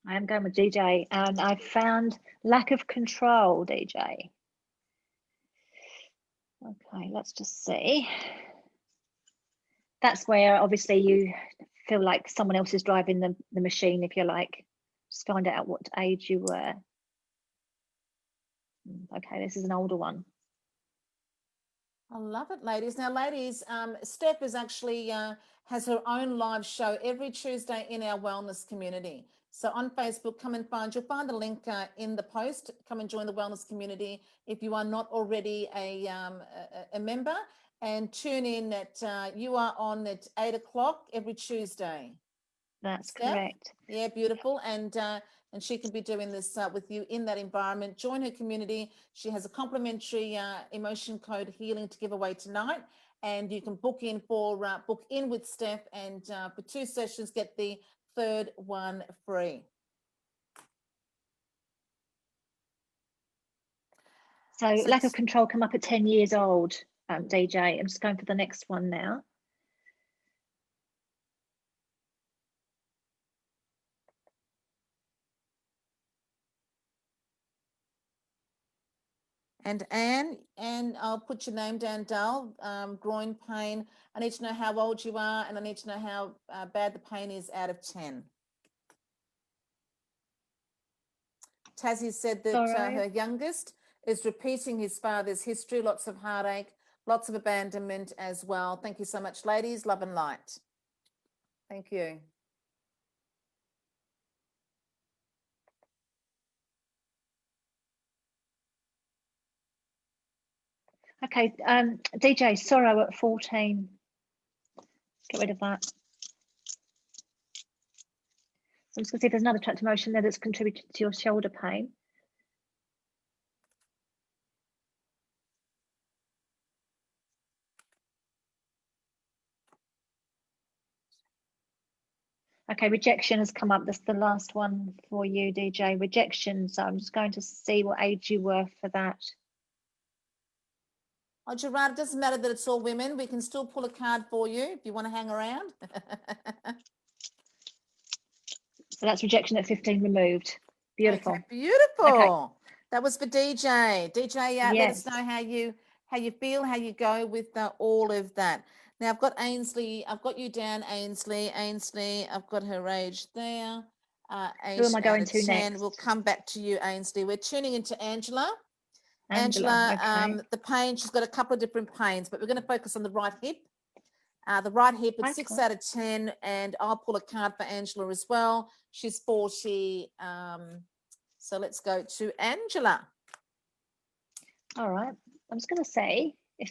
[SPEAKER 2] I am going with DJ, and I found lack of control, DJ. Okay, let's just see. That's where obviously you feel like someone else is driving the machine, if you like. Just find out what age you were. Okay, this is an older one.
[SPEAKER 1] I love it, ladies. Now, ladies, Steph is actually has her own live show every Tuesday in our wellness community. So on Facebook, you'll find the link in the post. Come and join the wellness community if you are not already a member, and tune in you are on at 8 o'clock every Tuesday.
[SPEAKER 2] That's
[SPEAKER 1] Steph?
[SPEAKER 2] Correct.
[SPEAKER 1] Yeah, beautiful. And she can be doing this with you in that environment. Join her community. She has a complimentary emotion code healing to give away tonight. And you can book in with Steph, and for 2 sessions, get the 3rd one free.
[SPEAKER 2] So lack of control come up at 10 years old, DJ. I'm just going for the next one now.
[SPEAKER 1] And Anne, I'll put your name down, Dal. Groin pain. I need to know how old you are, and I need to know how bad the pain is out of 10. Tassie said that her youngest is repeating his father's history, lots of heartache, lots of abandonment as well. Thank you so much, ladies. Love and light. Thank you.
[SPEAKER 2] Okay, DJ, sorrow at 14. Get rid of that. So I'm just going to see if there's another tract emotion there that's contributed to your shoulder pain. Okay, rejection has come up. That's the last one for you, DJ. Rejection. So I'm just going to see what age you were for that.
[SPEAKER 1] Oh, Gerard, it doesn't matter that it's all women. We can still pull a card for you if you want to hang around.
[SPEAKER 2] So that's rejection at 15 removed. Beautiful.
[SPEAKER 1] Okay, beautiful.
[SPEAKER 2] Okay.
[SPEAKER 1] That was for DJ. DJ,
[SPEAKER 2] Yes.
[SPEAKER 1] let us know how you feel, how you go with all of that. Now I've got Ainsley. I've got you down, Ainsley. Ainsley, I've got her age there.
[SPEAKER 2] Who am I going to
[SPEAKER 1] 10.
[SPEAKER 2] next?
[SPEAKER 1] We'll come back to you, Ainsley. We're tuning into Angela.
[SPEAKER 2] Angela, okay.
[SPEAKER 1] The pain, she's got a couple of different pains, but we're going to focus on the right hip. The right hip, it's 6 out of 10, and I'll pull a card for Angela as well. She's 40. So let's go to Angela.
[SPEAKER 2] All right. I'm just going to say, if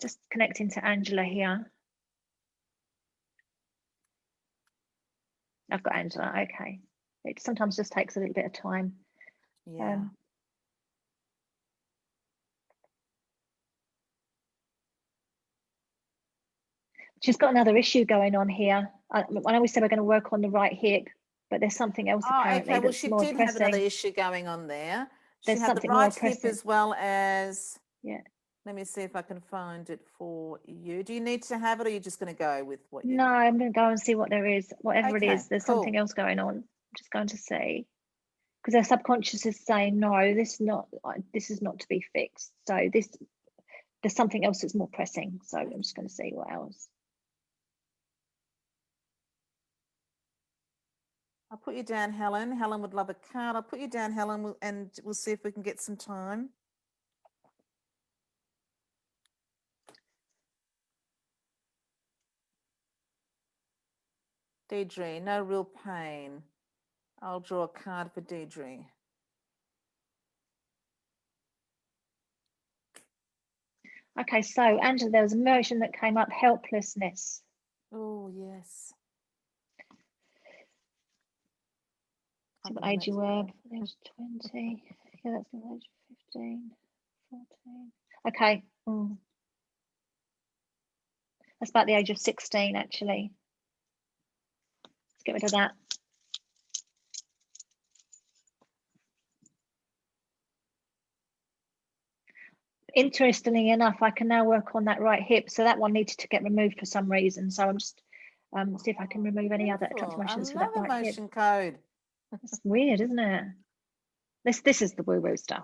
[SPEAKER 2] just connecting to Angela here. I've got Angela. Okay. It sometimes just takes a little bit of time.
[SPEAKER 1] Yeah.
[SPEAKER 2] She's got another issue going on here. I know we said we're going to work on the right hip, but there's something else apparently.
[SPEAKER 1] Okay. Well,
[SPEAKER 2] that's
[SPEAKER 1] she
[SPEAKER 2] more
[SPEAKER 1] did
[SPEAKER 2] pressing.
[SPEAKER 1] have another issue going on there.
[SPEAKER 2] There's
[SPEAKER 1] she had the
[SPEAKER 2] something
[SPEAKER 1] right
[SPEAKER 2] more
[SPEAKER 1] hip
[SPEAKER 2] pressing.
[SPEAKER 1] as well as.
[SPEAKER 2] Yeah.
[SPEAKER 1] Let me see if I can find it for you. Do you need to have it, or are you just going to go with what you?
[SPEAKER 2] No, I'm going to go and see what there is. Whatever it is, there's
[SPEAKER 1] cool.
[SPEAKER 2] something else going on. I'm just going to see, because their subconscious is saying no, this is not to be fixed. So there's something else that's more pressing. So I'm just going to see what else.
[SPEAKER 1] I'll put you down, Helen. Helen would love a card. I'll put you down, Helen, and we'll see if we can get some time. Deidre, no real pain. I'll draw a card for Deidre.
[SPEAKER 2] Okay, so Angela, there was a emotion that came up, helplessness.
[SPEAKER 1] Oh, yes.
[SPEAKER 2] So what age you were? Age 20. Yeah, that's the age of 15, 14. Okay. That's about the age of 16, actually. Let's get rid of that. Interestingly enough, I can now work on that right hip. So that one needed to get removed for some reason. So I'm just see if I can remove any other transformations for that right hip.
[SPEAKER 1] Emotion code.
[SPEAKER 2] It's weird, isn't it? This is the woo-woo stuff.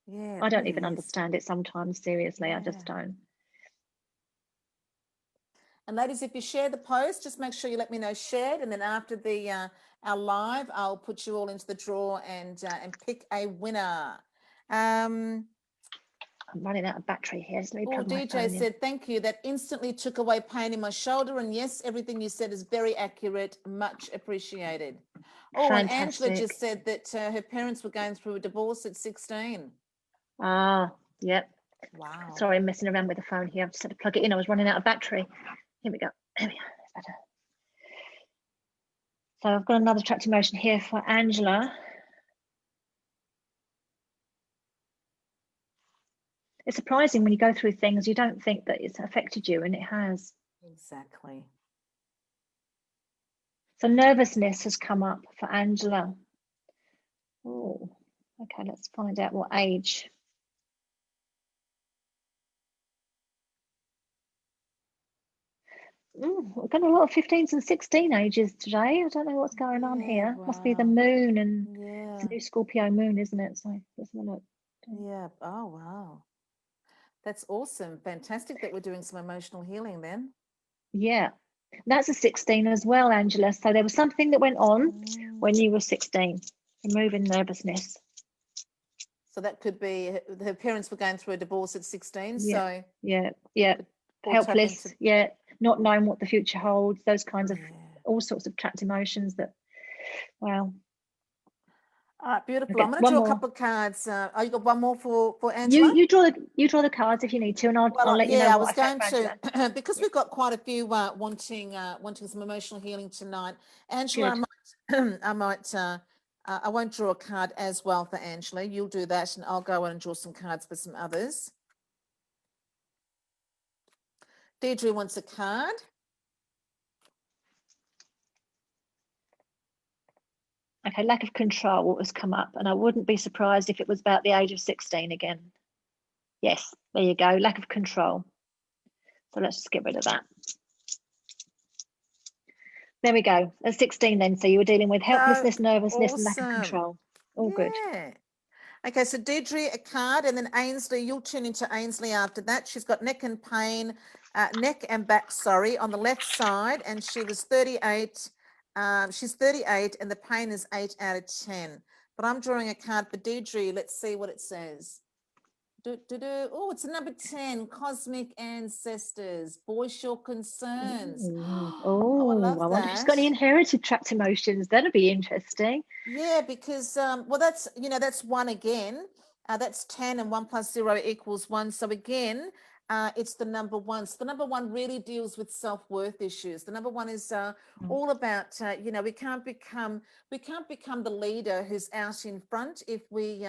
[SPEAKER 1] Yeah.
[SPEAKER 2] I don't even understand it sometimes, seriously.
[SPEAKER 1] Yeah.
[SPEAKER 2] I just don't.
[SPEAKER 1] And ladies, if you share the post, just make sure you let me know shared, and then after the our live, I'll put you all into the draw and pick a winner.
[SPEAKER 2] I'm running out of battery here. So let me plug my phone in.
[SPEAKER 1] DJ said, thank you. That instantly took away pain in my shoulder. And yes, everything you said is very accurate. Much appreciated. Oh,
[SPEAKER 2] Fantastic.
[SPEAKER 1] And Angela just said that her parents were going through a divorce at 16.
[SPEAKER 2] Ah, yep.
[SPEAKER 1] Wow.
[SPEAKER 2] Sorry, I'm messing around with the phone here. I've just had to plug it in. I was running out of battery. Here we go. There we go. That's better. So I've got another tract emotion here for Angela. It's surprising when you go through things, you don't think that it's affected you, and it has.
[SPEAKER 1] Exactly.
[SPEAKER 2] So nervousness has come up for Angela. Oh, okay, let's find out what age. We've got a lot of 15s and 16 ages today. I don't know what's going on here.
[SPEAKER 1] Wow.
[SPEAKER 2] Must be the moon, and
[SPEAKER 1] it's
[SPEAKER 2] a new Scorpio moon, isn't it? So let's have a look.
[SPEAKER 1] Yeah. Oh, wow. That's awesome. Fantastic that we're doing some emotional healing then.
[SPEAKER 2] Yeah, that's a 16 as well, Angela. So there was something that went on when you were 16, removing nervousness.
[SPEAKER 1] So So that could be her parents were going through a divorce at 16. So
[SPEAKER 2] yeah,
[SPEAKER 1] or tap
[SPEAKER 2] helpless,
[SPEAKER 1] into,
[SPEAKER 2] not knowing what the future holds, those kinds of all sorts of trapped emotions that, wow.
[SPEAKER 1] All right, beautiful.
[SPEAKER 2] Okay,
[SPEAKER 1] I'm going to
[SPEAKER 2] one
[SPEAKER 1] draw a
[SPEAKER 2] more.
[SPEAKER 1] couple of cards. Oh, you got one more for Angela?
[SPEAKER 2] You draw the cards if you need to, and I'll let you know
[SPEAKER 1] I
[SPEAKER 2] what
[SPEAKER 1] was
[SPEAKER 2] I felt
[SPEAKER 1] going
[SPEAKER 2] for Angela.
[SPEAKER 1] to because we've got quite a few wanting some emotional healing tonight. Angela,
[SPEAKER 2] Good.
[SPEAKER 1] I won't draw a card as well for Angela. You'll do that, and I'll go in and draw some cards for some others. Deirdre wants a card.
[SPEAKER 2] Okay, lack of control has come up, and I wouldn't be surprised if it was about the age of 16 again. Yes, there you go, lack of control. So let's just get rid of that. There we go. At 16 then, so you were dealing with helplessness, nervousness, and lack of control. All good.
[SPEAKER 1] Okay, so Deirdre, a card, and then Ainsley, you'll tune into Ainsley after that. She's got neck and back, on the left side, and she was 38. She's 38, and the pain is 8 out of 10. But I'm drawing a card for Deirdre. Let's see what it says. Oh, it's a number 10, Cosmic Ancestors. Voice your concerns.
[SPEAKER 2] Oh, I wonder if she's got any inherited trapped emotions. That'll be interesting.
[SPEAKER 1] Yeah, because, well, that's 1 again. That's 10, and 1 + 0 = 1. So again, it's the number 1. So the number 1 really deals with self-worth issues. The number 1 is all about, we can't become the leader who's out in front if we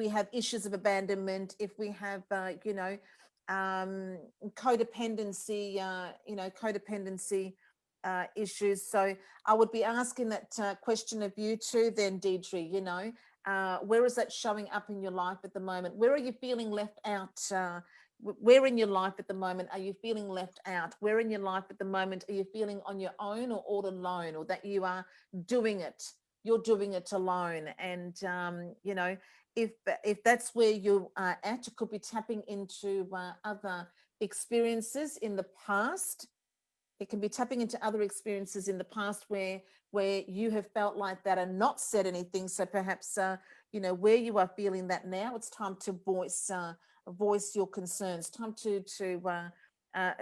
[SPEAKER 1] have issues of abandonment, if we have codependency issues. So I would be asking that question of you too then, Deirdre. Where is that showing up in your life at the moment? Where are you feeling left out? Where in your life at the moment are you feeling left out? Where in your life at the moment are you feeling on your own or all alone, or that you are doing it? You're doing it alone. And, if that's where you are at, you could be tapping into other experiences in the past. It can be tapping into other experiences in the past where you have felt like that and not said anything. So perhaps, where you are feeling that now, it's time to voice your concerns, time to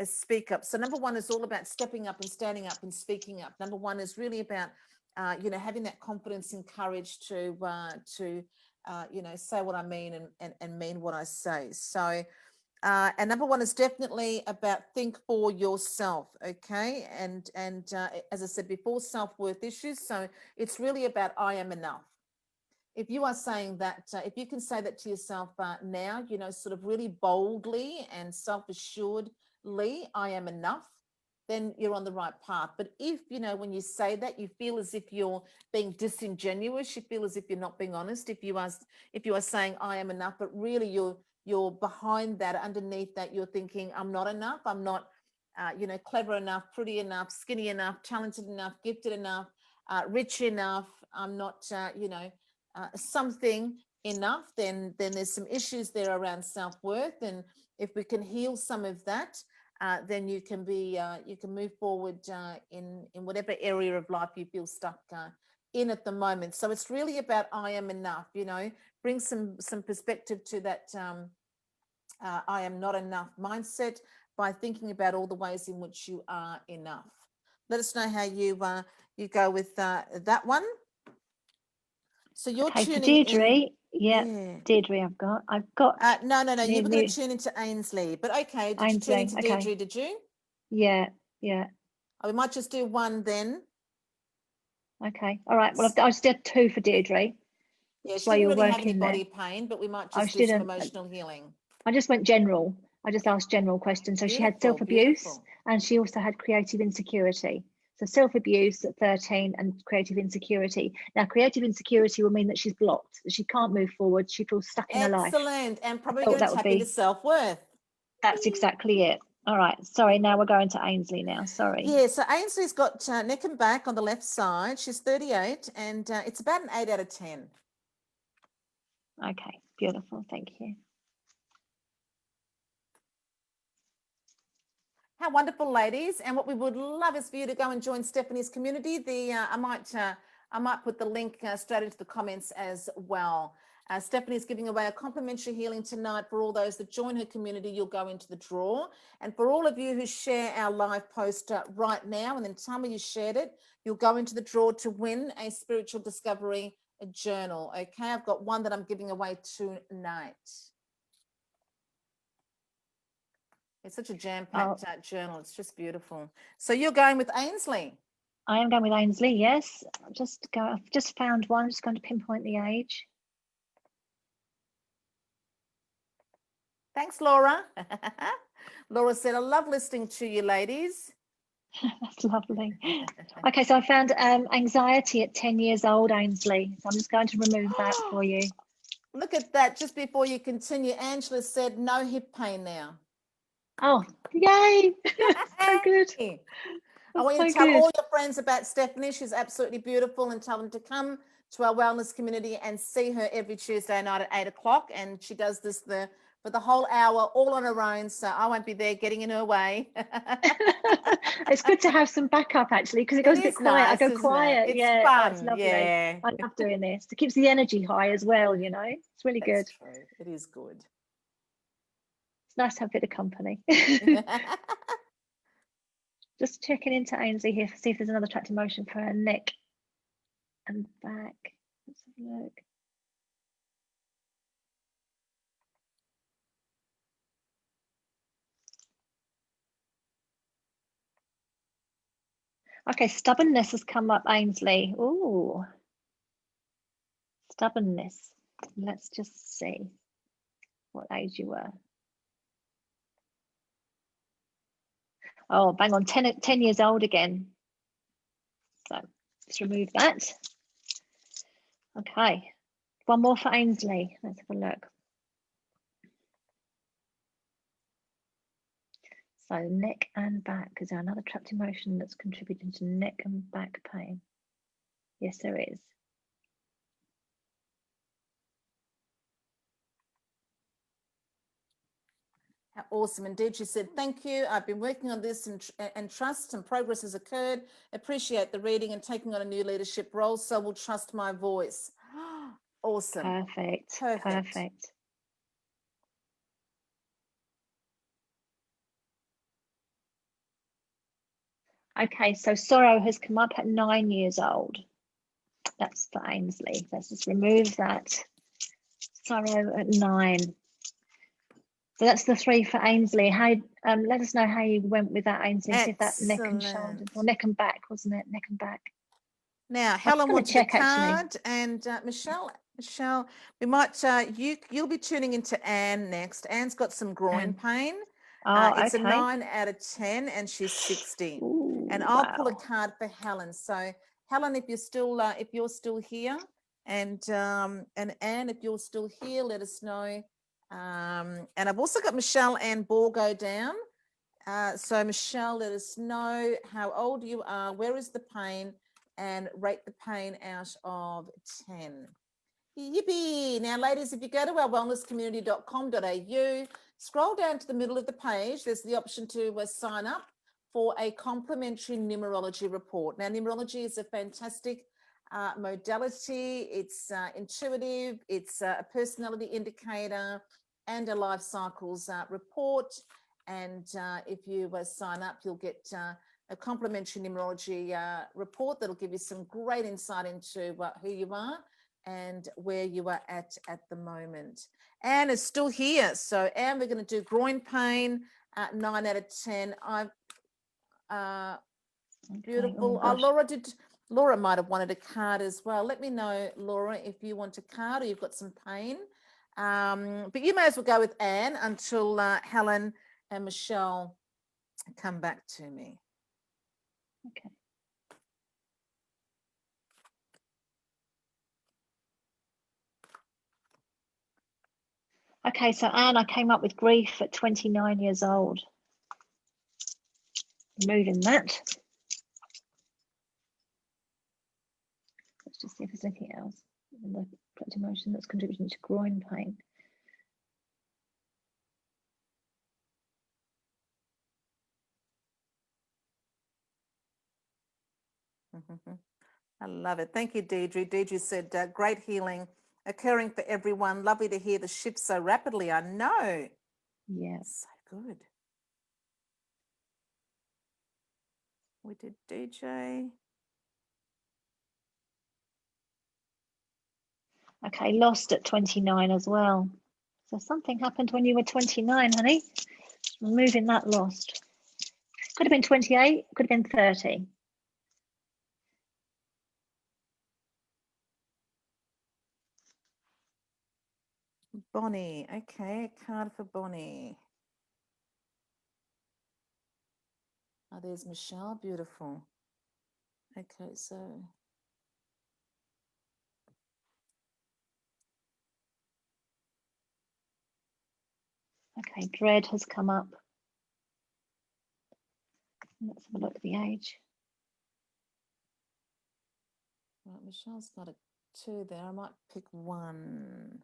[SPEAKER 1] speak up. So number 1 is all about stepping up and standing up and speaking up. Number 1 is really about, having that confidence and courage to say what I mean and mean what I say. So, and number 1 is definitely about think for yourself, okay? And as I said before, self-worth issues. So it's really about I am enough. If you are saying that, if you can say that to yourself now, sort of really boldly and self-assuredly, I am enough, then you're on the right path. But if, when you say that, you feel as if you're being disingenuous, you feel as if you're not being honest, if you are saying I am enough, but really you're behind that, underneath that, you're thinking I'm not enough, I'm not, clever enough, pretty enough, skinny enough, talented enough, gifted enough, rich enough, I'm not, something enough, then there's some issues there around self-worth. And if we can heal some of that, then you can move forward in whatever area of life you feel stuck in at the moment. So it's really about I am enough, bring some perspective to that I am not enough mindset by thinking about all the ways in which you are enough. Let us know how you go with that one. So you're
[SPEAKER 2] okay,
[SPEAKER 1] tuning
[SPEAKER 2] for Deirdre,
[SPEAKER 1] in.
[SPEAKER 2] yeah, Deirdre, I've got.
[SPEAKER 1] No, you were going to tune into Ainsley, but okay. Did you tune into Deirdre? Did you?
[SPEAKER 2] Yeah.
[SPEAKER 1] Oh, we might just do 1 then.
[SPEAKER 2] Okay, all right. Well, I just did 2 for Deirdre.
[SPEAKER 1] Yeah, she didn't really have any body pain, but we might just do some emotional healing.
[SPEAKER 2] I just went general. I just asked general questions. So she had self-abuse and she also had creative insecurity. So self-abuse at 13 and creative insecurity. Now, creative insecurity will mean that she's blocked, that she can't move forward. She feels stuck in her life.
[SPEAKER 1] Excellent. And probably going to tap into self-worth.
[SPEAKER 2] That's exactly it. All right. Sorry. Now we're going to Ainsley now. Sorry.
[SPEAKER 1] Yeah. So Ainsley's got neck and back on the left side. She's 38 and it's about an 8 out of 10.
[SPEAKER 2] Okay. Beautiful. Thank you.
[SPEAKER 1] How wonderful, ladies. And what we would love is for you to go and join Stephanie's community. I might put the link straight into the comments as well. Stephanie's giving away a complimentary healing tonight for all those that join her community. You'll go into the draw. And for all of you who share our live post right now, and then tell me you shared it, you'll go into the draw to win a spiritual discovery journal. Okay, I've got one that I'm giving away tonight. It's such a jam-packed journal. It's just beautiful. So you're going with Ainsley?
[SPEAKER 2] I am going with Ainsley, yes. I've just found one. I'm just going to pinpoint the age.
[SPEAKER 1] Thanks, Laura. Laura said, I love listening to you, ladies.
[SPEAKER 2] That's lovely. Okay, so I found anxiety at 10 years old, Ainsley. So I'm just going to remove that for you.
[SPEAKER 1] Look at that. Just before you continue, Angela said, no hip pain now.
[SPEAKER 2] Oh, yay. So good.
[SPEAKER 1] I want you to tell all your friends about Stephanie. She's absolutely beautiful, and tell them to come to our wellness community and see her every Tuesday night at 8 o'clock. And she does this for the whole hour, all on her own. So I won't be there getting in her way.
[SPEAKER 2] It's good to have some backup, actually, because it goes a bit quiet.
[SPEAKER 1] Nice,
[SPEAKER 2] I go quiet.
[SPEAKER 1] It's
[SPEAKER 2] yeah,
[SPEAKER 1] fun.
[SPEAKER 2] Oh, it's lovely.
[SPEAKER 1] Yeah.
[SPEAKER 2] I love doing this. It keeps the energy high as well, you know. It's really good.
[SPEAKER 1] True. It is good.
[SPEAKER 2] It's nice to have a bit of company. Just checking into Ainsley here to see if there's another trapped emotion for her neck and back. Let's have a look. Okay, stubbornness has come up, Ainsley. Ooh, stubbornness. Let's just see what age you were. Oh, bang on, 10 years old again. So let's remove that. Okay, one more for Ainsley. Let's have a look. So neck and back. Is there another trapped emotion that's contributing to neck and back pain? Yes, there is.
[SPEAKER 1] Awesome. Indeed, she said, thank you. I've been working on this and trust and progress has occurred. Appreciate the reading and taking on a new leadership role. So will trust my voice. Awesome.
[SPEAKER 2] Perfect. Okay, so sorrow has come up at 9 years old. That's for Ainsley. Let's just remove that. Sorrow at 9. So that's the 3 for Ainsley. How? Let us know how you went with that, Ainsley. See if that neck and shoulders, or neck and back, wasn't it? Neck and back.
[SPEAKER 1] Now, Helen wants a card, and Michelle, we might. You'll be tuning into Anne next. Anne's got some groin pain. It's a 9 out of 10, and she's 60.
[SPEAKER 2] Ooh,
[SPEAKER 1] and I'll pull a card for Helen. So, Helen, if you're still here, and Anne, if you're still here, let us know. And I've also got Michelle and Borgo down. So Michelle, let us know how old you are, where is the pain, and rate the pain out of 10. Yippee! Now, ladies, if you go to our wellnesscommunity.com.au, scroll down to the middle of the page, there's the option to sign up for a complimentary numerology report. Now, numerology is a fantastic modality. It's intuitive. It's a personality indicator and a life cycles report. And if you sign up, you'll get a complimentary numerology report that'll give you some great insight into who you are and where you are at the moment. Anne is still here. So, Anne, we're going to do groin pain, 9 out of 10. Beautiful. Laura might have wanted a card as well. Let me know, Laura, if you want a card or you've got some pain. But you may as well go with Anne until Helen and Michelle come back to me.
[SPEAKER 2] Okay. Okay, so Anne, I came up with grief at 29 years old. Removing that. Let's just see if there's anything else in the trapped emotion that's contributing to groin pain.
[SPEAKER 1] I love it. Thank you, Deidre. Deidre said, great healing occurring for everyone. Lovely to hear the shift so rapidly. I know.
[SPEAKER 2] Yeah.
[SPEAKER 1] So good. We did DJ.
[SPEAKER 2] Okay, lost at 29 as well. So something happened when you were 29, honey. Removing that lost. Could have been 28, could have been 30.
[SPEAKER 1] Bonnie. Okay, a card for Bonnie. Oh, there's Michelle. Beautiful. Okay, so
[SPEAKER 2] Okay, dread has come up. Let's have a look at the age.
[SPEAKER 1] right, Michelle's got a 2 there. I might pick one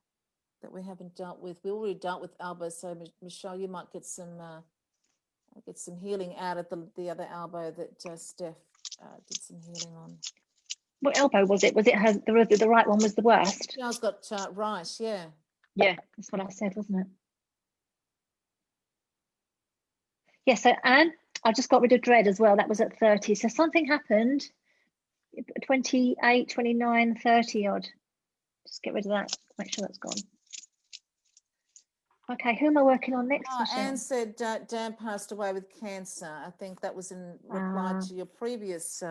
[SPEAKER 1] that we haven't dealt with. We already dealt with elbow, so Michelle, you might get some healing out of the other elbow that Steph did some healing on.
[SPEAKER 2] What elbow was it? Was it the right one was the worst?
[SPEAKER 1] Michelle's got right, yeah.
[SPEAKER 2] Yeah, that's what I said, wasn't it? Yeah, so Anne, I just got rid of dread as well. That was at 30. So something happened, 28, 29, 30 odd. Just get rid of that, make sure that's gone. Okay, who am I working on next, Michelle?
[SPEAKER 1] Anne said Dan passed away with cancer. I think that was in reply to your previous.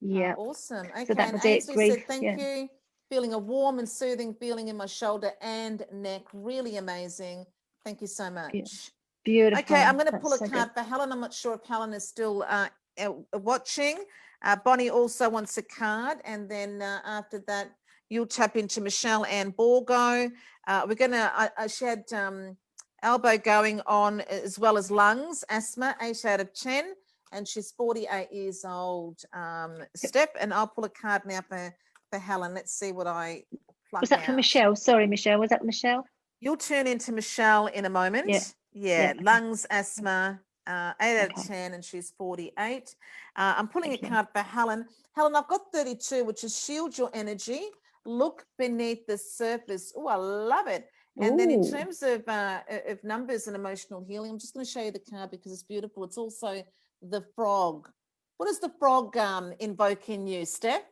[SPEAKER 2] Yeah.
[SPEAKER 1] Awesome. Okay,
[SPEAKER 2] So that
[SPEAKER 1] and
[SPEAKER 2] was it,
[SPEAKER 1] Ainsley
[SPEAKER 2] grief,
[SPEAKER 1] said, thank
[SPEAKER 2] yeah.
[SPEAKER 1] you. Feeling a warm and soothing feeling in my shoulder and neck. Really amazing. Thank you so much.
[SPEAKER 2] Beautiful.
[SPEAKER 1] Okay, I'm going to pull a
[SPEAKER 2] so
[SPEAKER 1] card for Helen. I'm not sure if Helen is still watching. Bonnie also wants a card. And then after that, you'll tap into Michelle Ann Borgo. We're going to, she had elbow going on as well as lungs, asthma, 8 out of 10. And she's 48 years old, Steph. And I'll pull a card now for Helen. Let's see what I pluck
[SPEAKER 2] Was that
[SPEAKER 1] out.
[SPEAKER 2] for Michelle? Sorry, Michelle. Was that Michelle?
[SPEAKER 1] You'll turn into Michelle in a moment. Yeah.
[SPEAKER 2] Okay.
[SPEAKER 1] Lungs, asthma, 8 out of 10, and she's 48. I'm pulling a card for Helen. Helen, I've got 32, which is shield your energy. Look beneath the surface. Oh, I love it. And then in terms of numbers and emotional healing, I'm just going to show you the card because it's beautiful. It's also the frog. What does the frog invoke in you, Steph?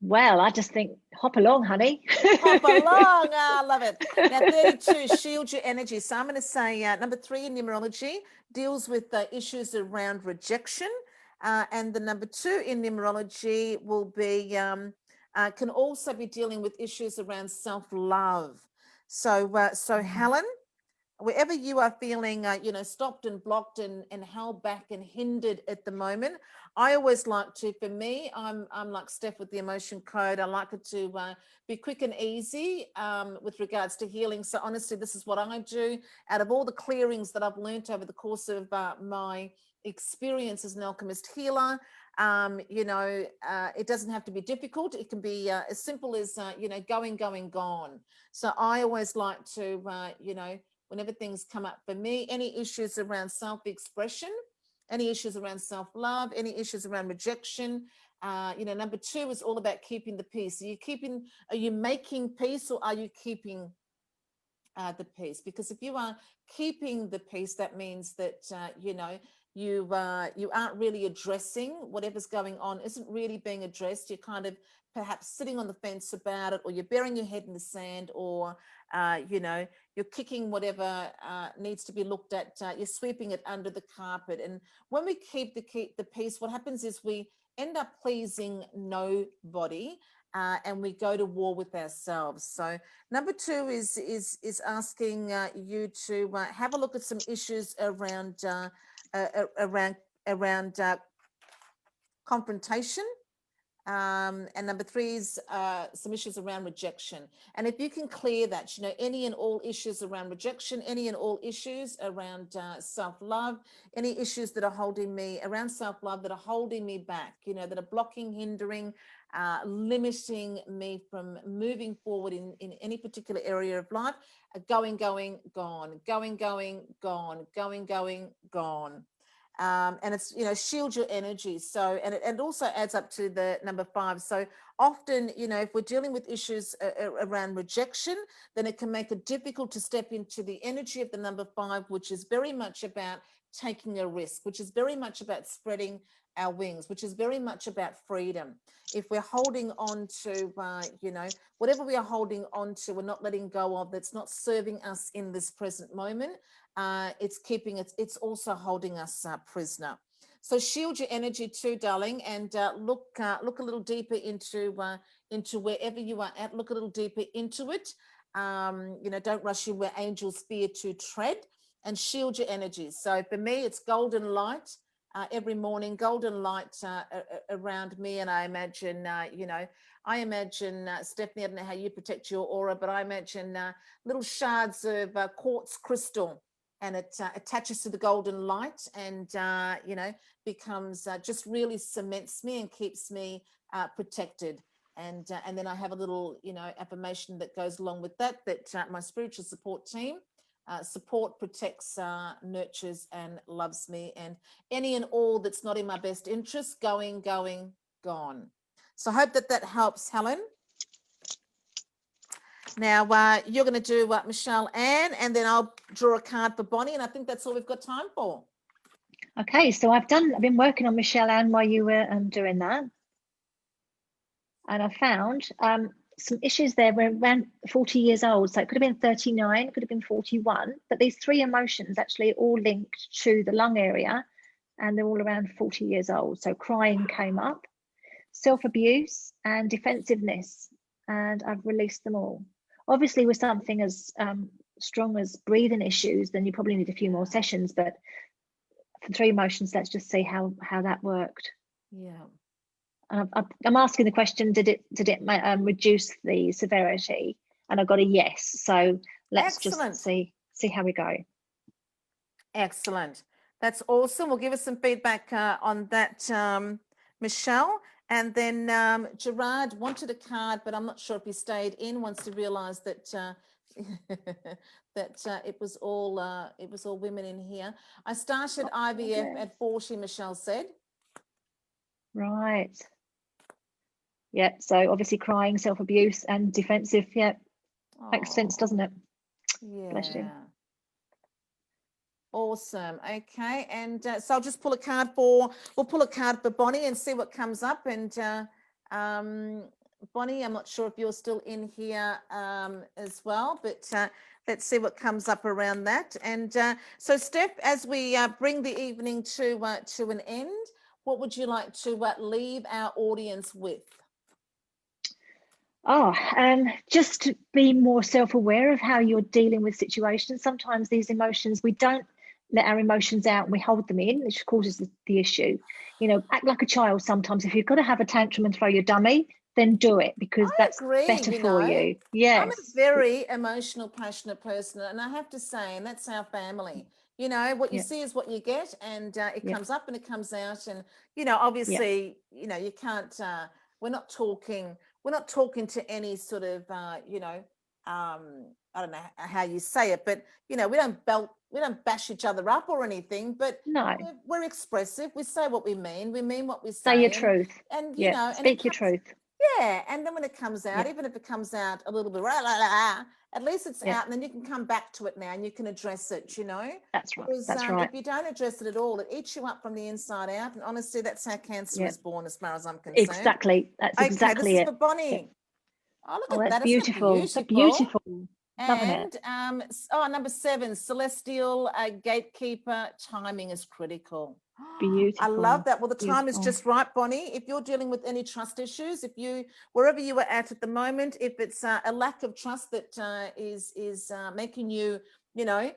[SPEAKER 2] Well, I just think hop along, honey.
[SPEAKER 1] Hop along. I love it. Now, 32, shield your energy. So I'm going to say number 3 in numerology deals with the issues around rejection. And the number 2 in numerology will be, can also be dealing with issues around self-love. So Helen, wherever you are feeling, stopped and blocked and held back and hindered at the moment, I always like to, for me, I'm like Steph with the emotion code. I like it to be quick and easy with regards to healing. So honestly, this is what I do. Out of all the clearings that I've learned over the course of my experience as an alchemist healer, it doesn't have to be difficult. It can be as simple as, going, gone. So I always like to, whenever things come up for me, any issues around self-expression, any issues around self-love, any issues around rejection. Number 2 is all about keeping the peace. Are you making peace or are you keeping the peace? Because if you are keeping the peace, that means that, you aren't really addressing whatever's going on, isn't really being addressed. You're kind of perhaps sitting on the fence about it, or you're burying your head in the sand, or you're kicking whatever needs to be looked at. You're sweeping it under the carpet. And when we keep the peace, what happens is we end up pleasing nobody, and we go to war with ourselves. So number 2 is asking you to have a look at some issues around confrontation. And number 3 is some issues around rejection. And if you can clear that, any and all issues around rejection, any and all issues around self-love, any issues that are holding me around self-love that are holding me back, that are blocking, hindering, limiting me from moving forward in any particular area of life, going, gone, going, gone, going, gone. And it's, you know, shield your energy. So, and it also adds up to the number 5. So often, you know, if we're dealing with issues around rejection, then it can make it difficult to step into the energy of the number 5, which is very much about taking a risk, which is very much about spreading our wings, which is very much about freedom. If we're holding on to, you know, whatever we are holding on to, we're not letting go of, that's not serving us in this present moment, it's also holding us prisoner. So shield your energy too, darling, and look a little deeper into wherever you are at. Look a little deeper into it. You know, don't rush you where angels fear to tread, and shield your energy. So for me, it's golden light every morning, golden light around me, and I imagine, you know, Stephanie, I don't know how you protect your aura, but I imagine little shards of quartz crystal, and it attaches to the golden light, and you know, becomes just really cements me and keeps me protected. And then I have a little, you know, affirmation that goes along with that, that my spiritual support team support, protects, nurtures, and loves me, and any and all that's not in my best interest, going, gone. So I hope that helps, Helen. Now you're going to do Michelle Ann, and then I'll draw a card for Bonnie, and I think that's all we've got time for.
[SPEAKER 2] Okay, so I've been working on Michelle Ann while you were doing that, and I found some issues there. We're around 40 years old, so it could have been 39, it could have been 41, but these 3 emotions actually are all linked to the lung area, and they're all around 40 years old. So crying came up, self-abuse, and defensiveness, and I've released them all. Obviously, with something as strong as breathing issues, then you probably need a few more sessions, but for 3 emotions, let's just see how that worked.
[SPEAKER 1] Yeah.
[SPEAKER 2] I'm asking the question, did it reduce the severity? And I got a yes. So let's
[SPEAKER 1] Excellent.
[SPEAKER 2] just see how we go.
[SPEAKER 1] Excellent. That's awesome. We'll give us some feedback on that, Michelle. And then Gerard wanted a card, but I'm not sure if he stayed in once he realised that it was all women in here. I started IVF at 40, Michelle said.
[SPEAKER 2] Right. Yeah. So obviously crying, self-abuse, and defensive. Yeah. Makes sense, doesn't it?
[SPEAKER 1] Yeah.
[SPEAKER 2] Bless you.
[SPEAKER 1] Awesome. Okay, and so I'll just pull a card we'll pull a card for Bonnie and see what comes up. And Bonnie, I'm not sure if you're still in here as well, but let's see what comes up around that. And so Steph, as we bring the evening to an end, what would you like to leave our audience with?
[SPEAKER 2] Just to be more self-aware of how you're dealing with situations. Sometimes these emotions, we don't let our emotions out and we hold them in, which causes the issue. You know, act like a child sometimes. If you've got to have a tantrum and throw your dummy, then do it, because that's better for you. Yes.
[SPEAKER 1] I'm a very emotional, passionate person, and I have to say, and that's our family. You know, what you see is what you get, and it comes up and it comes out. And, you know, obviously, you know, you can't, we're not talking to any sort of, you know, I don't know how you say it, but, you know, we don't bash each other up or anything, but
[SPEAKER 2] no,
[SPEAKER 1] we're expressive. We say what we mean. We mean what we say.
[SPEAKER 2] Say your truth.
[SPEAKER 1] And you know,
[SPEAKER 2] speak your truth.
[SPEAKER 1] Yeah, and then when it comes out, even if it comes out a little bit, at least it's out, and then you can come back to it now and you can address it, you know?
[SPEAKER 2] That's right.
[SPEAKER 1] Because
[SPEAKER 2] that's right.
[SPEAKER 1] if you don't address it at all, it eats you up from the inside out. And honestly, that's how cancer is born, as far as I'm concerned.
[SPEAKER 2] Exactly. That's exactly
[SPEAKER 1] this
[SPEAKER 2] it.
[SPEAKER 1] is for Bonnie. Oh, look at
[SPEAKER 2] that's
[SPEAKER 1] that.
[SPEAKER 2] Beautiful.
[SPEAKER 1] Isn't that
[SPEAKER 2] beautiful.
[SPEAKER 1] And number 7, celestial gatekeeper, timing is critical.
[SPEAKER 2] Beautiful.
[SPEAKER 1] I love that. Well, the time is just right, Bonnie. If you're dealing with any trust issues, wherever you are at the moment, if it's a lack of trust that is making you, you know,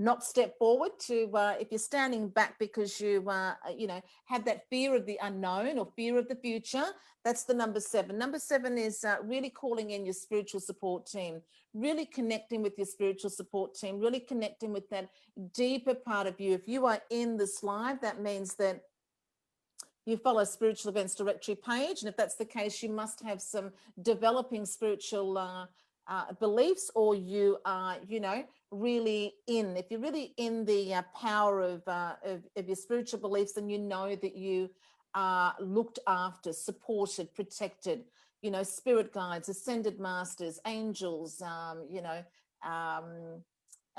[SPEAKER 1] not step forward to, if you're standing back because you, you know, have that fear of the unknown or fear of the future, that's the number 7. Number 7 is really calling in your spiritual support team, really connecting with your spiritual support team, really connecting with that deeper part of you. If you are in this live, that means that you follow Spiritual Events Directory page. And if that's the case, you must have some developing spiritual beliefs, or you are, really if you're really in the power of your spiritual beliefs, then you know that you are looked after, supported, protected, spirit guides, ascended masters, angels,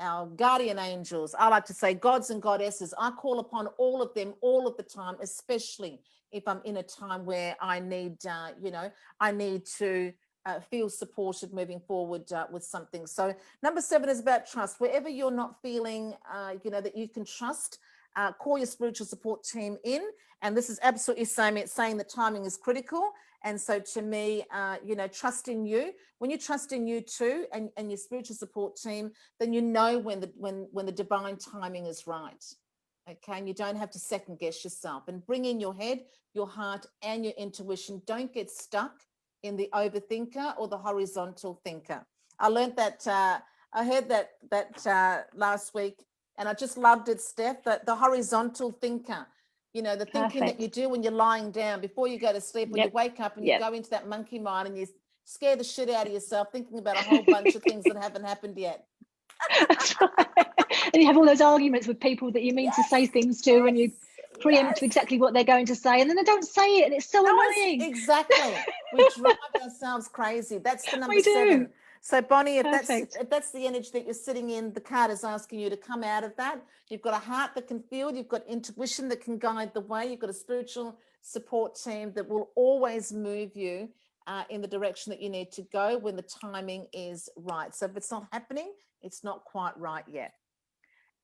[SPEAKER 1] our guardian angels. I like to say gods and goddesses. I call upon all of them all of the time, especially if I'm in a time where I need, I need to feel supported moving forward with something. So number 7 is about trust. Wherever you're not feeling, that you can trust, call your spiritual support team in. And this is absolutely saying that timing is critical. And so to me, trust in you. When you trust in you too, and your spiritual support team, then you know when the divine timing is right. Okay, and you don't have to second guess yourself. And bring in your head, your heart, and your intuition. Don't get stuck in the overthinker or the horizontal thinker. I learned that. I heard that last week, and I just loved it, Steph. That the horizontal thinker. The thinking that you do when you're lying down before you go to sleep, when you wake up and you go into that monkey mind and you scare the shit out of yourself thinking about a whole bunch of things that haven't happened yet.
[SPEAKER 2] That's right. And you have all those arguments with people that you mean to say things to, and you preempt exactly what they're going to say, and then they don't say it, and it's so annoying.
[SPEAKER 1] Exactly. We drive ourselves crazy. That's the number 7. So Bonnie, if that's the energy that you're sitting in, the card is asking you to come out of that. You've got a heart that can feel, you've got intuition that can guide the way, you've got a spiritual support team that will always move you in the direction that you need to go when the timing is right. So if it's not happening, it's not quite right yet.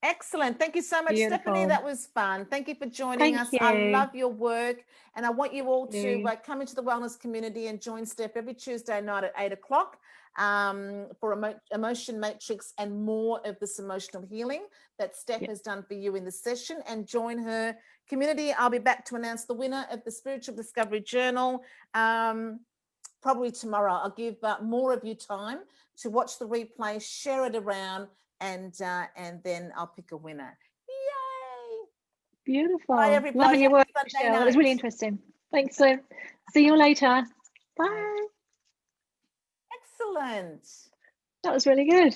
[SPEAKER 1] Excellent. Thank you so much, Stephanie. That was fun. Thank you for joining us. I love your work, and I want you all to come into the wellness community and join Steph every Tuesday night at 8 o'clock for Emotion Matrix and more of this emotional healing that Steph has done for you in the session, and join her community. I'll be back to announce the winner of the Spiritual Discovery Journal probably tomorrow. I'll give more of you time to watch the replay, share it around, and then I'll pick a winner. Yay!
[SPEAKER 2] Beautiful.
[SPEAKER 1] Bye, everybody.
[SPEAKER 2] Loving your work, Michelle. It was really interesting. Thanks. So see you later. Bye.
[SPEAKER 1] Excellent.
[SPEAKER 2] That was really good.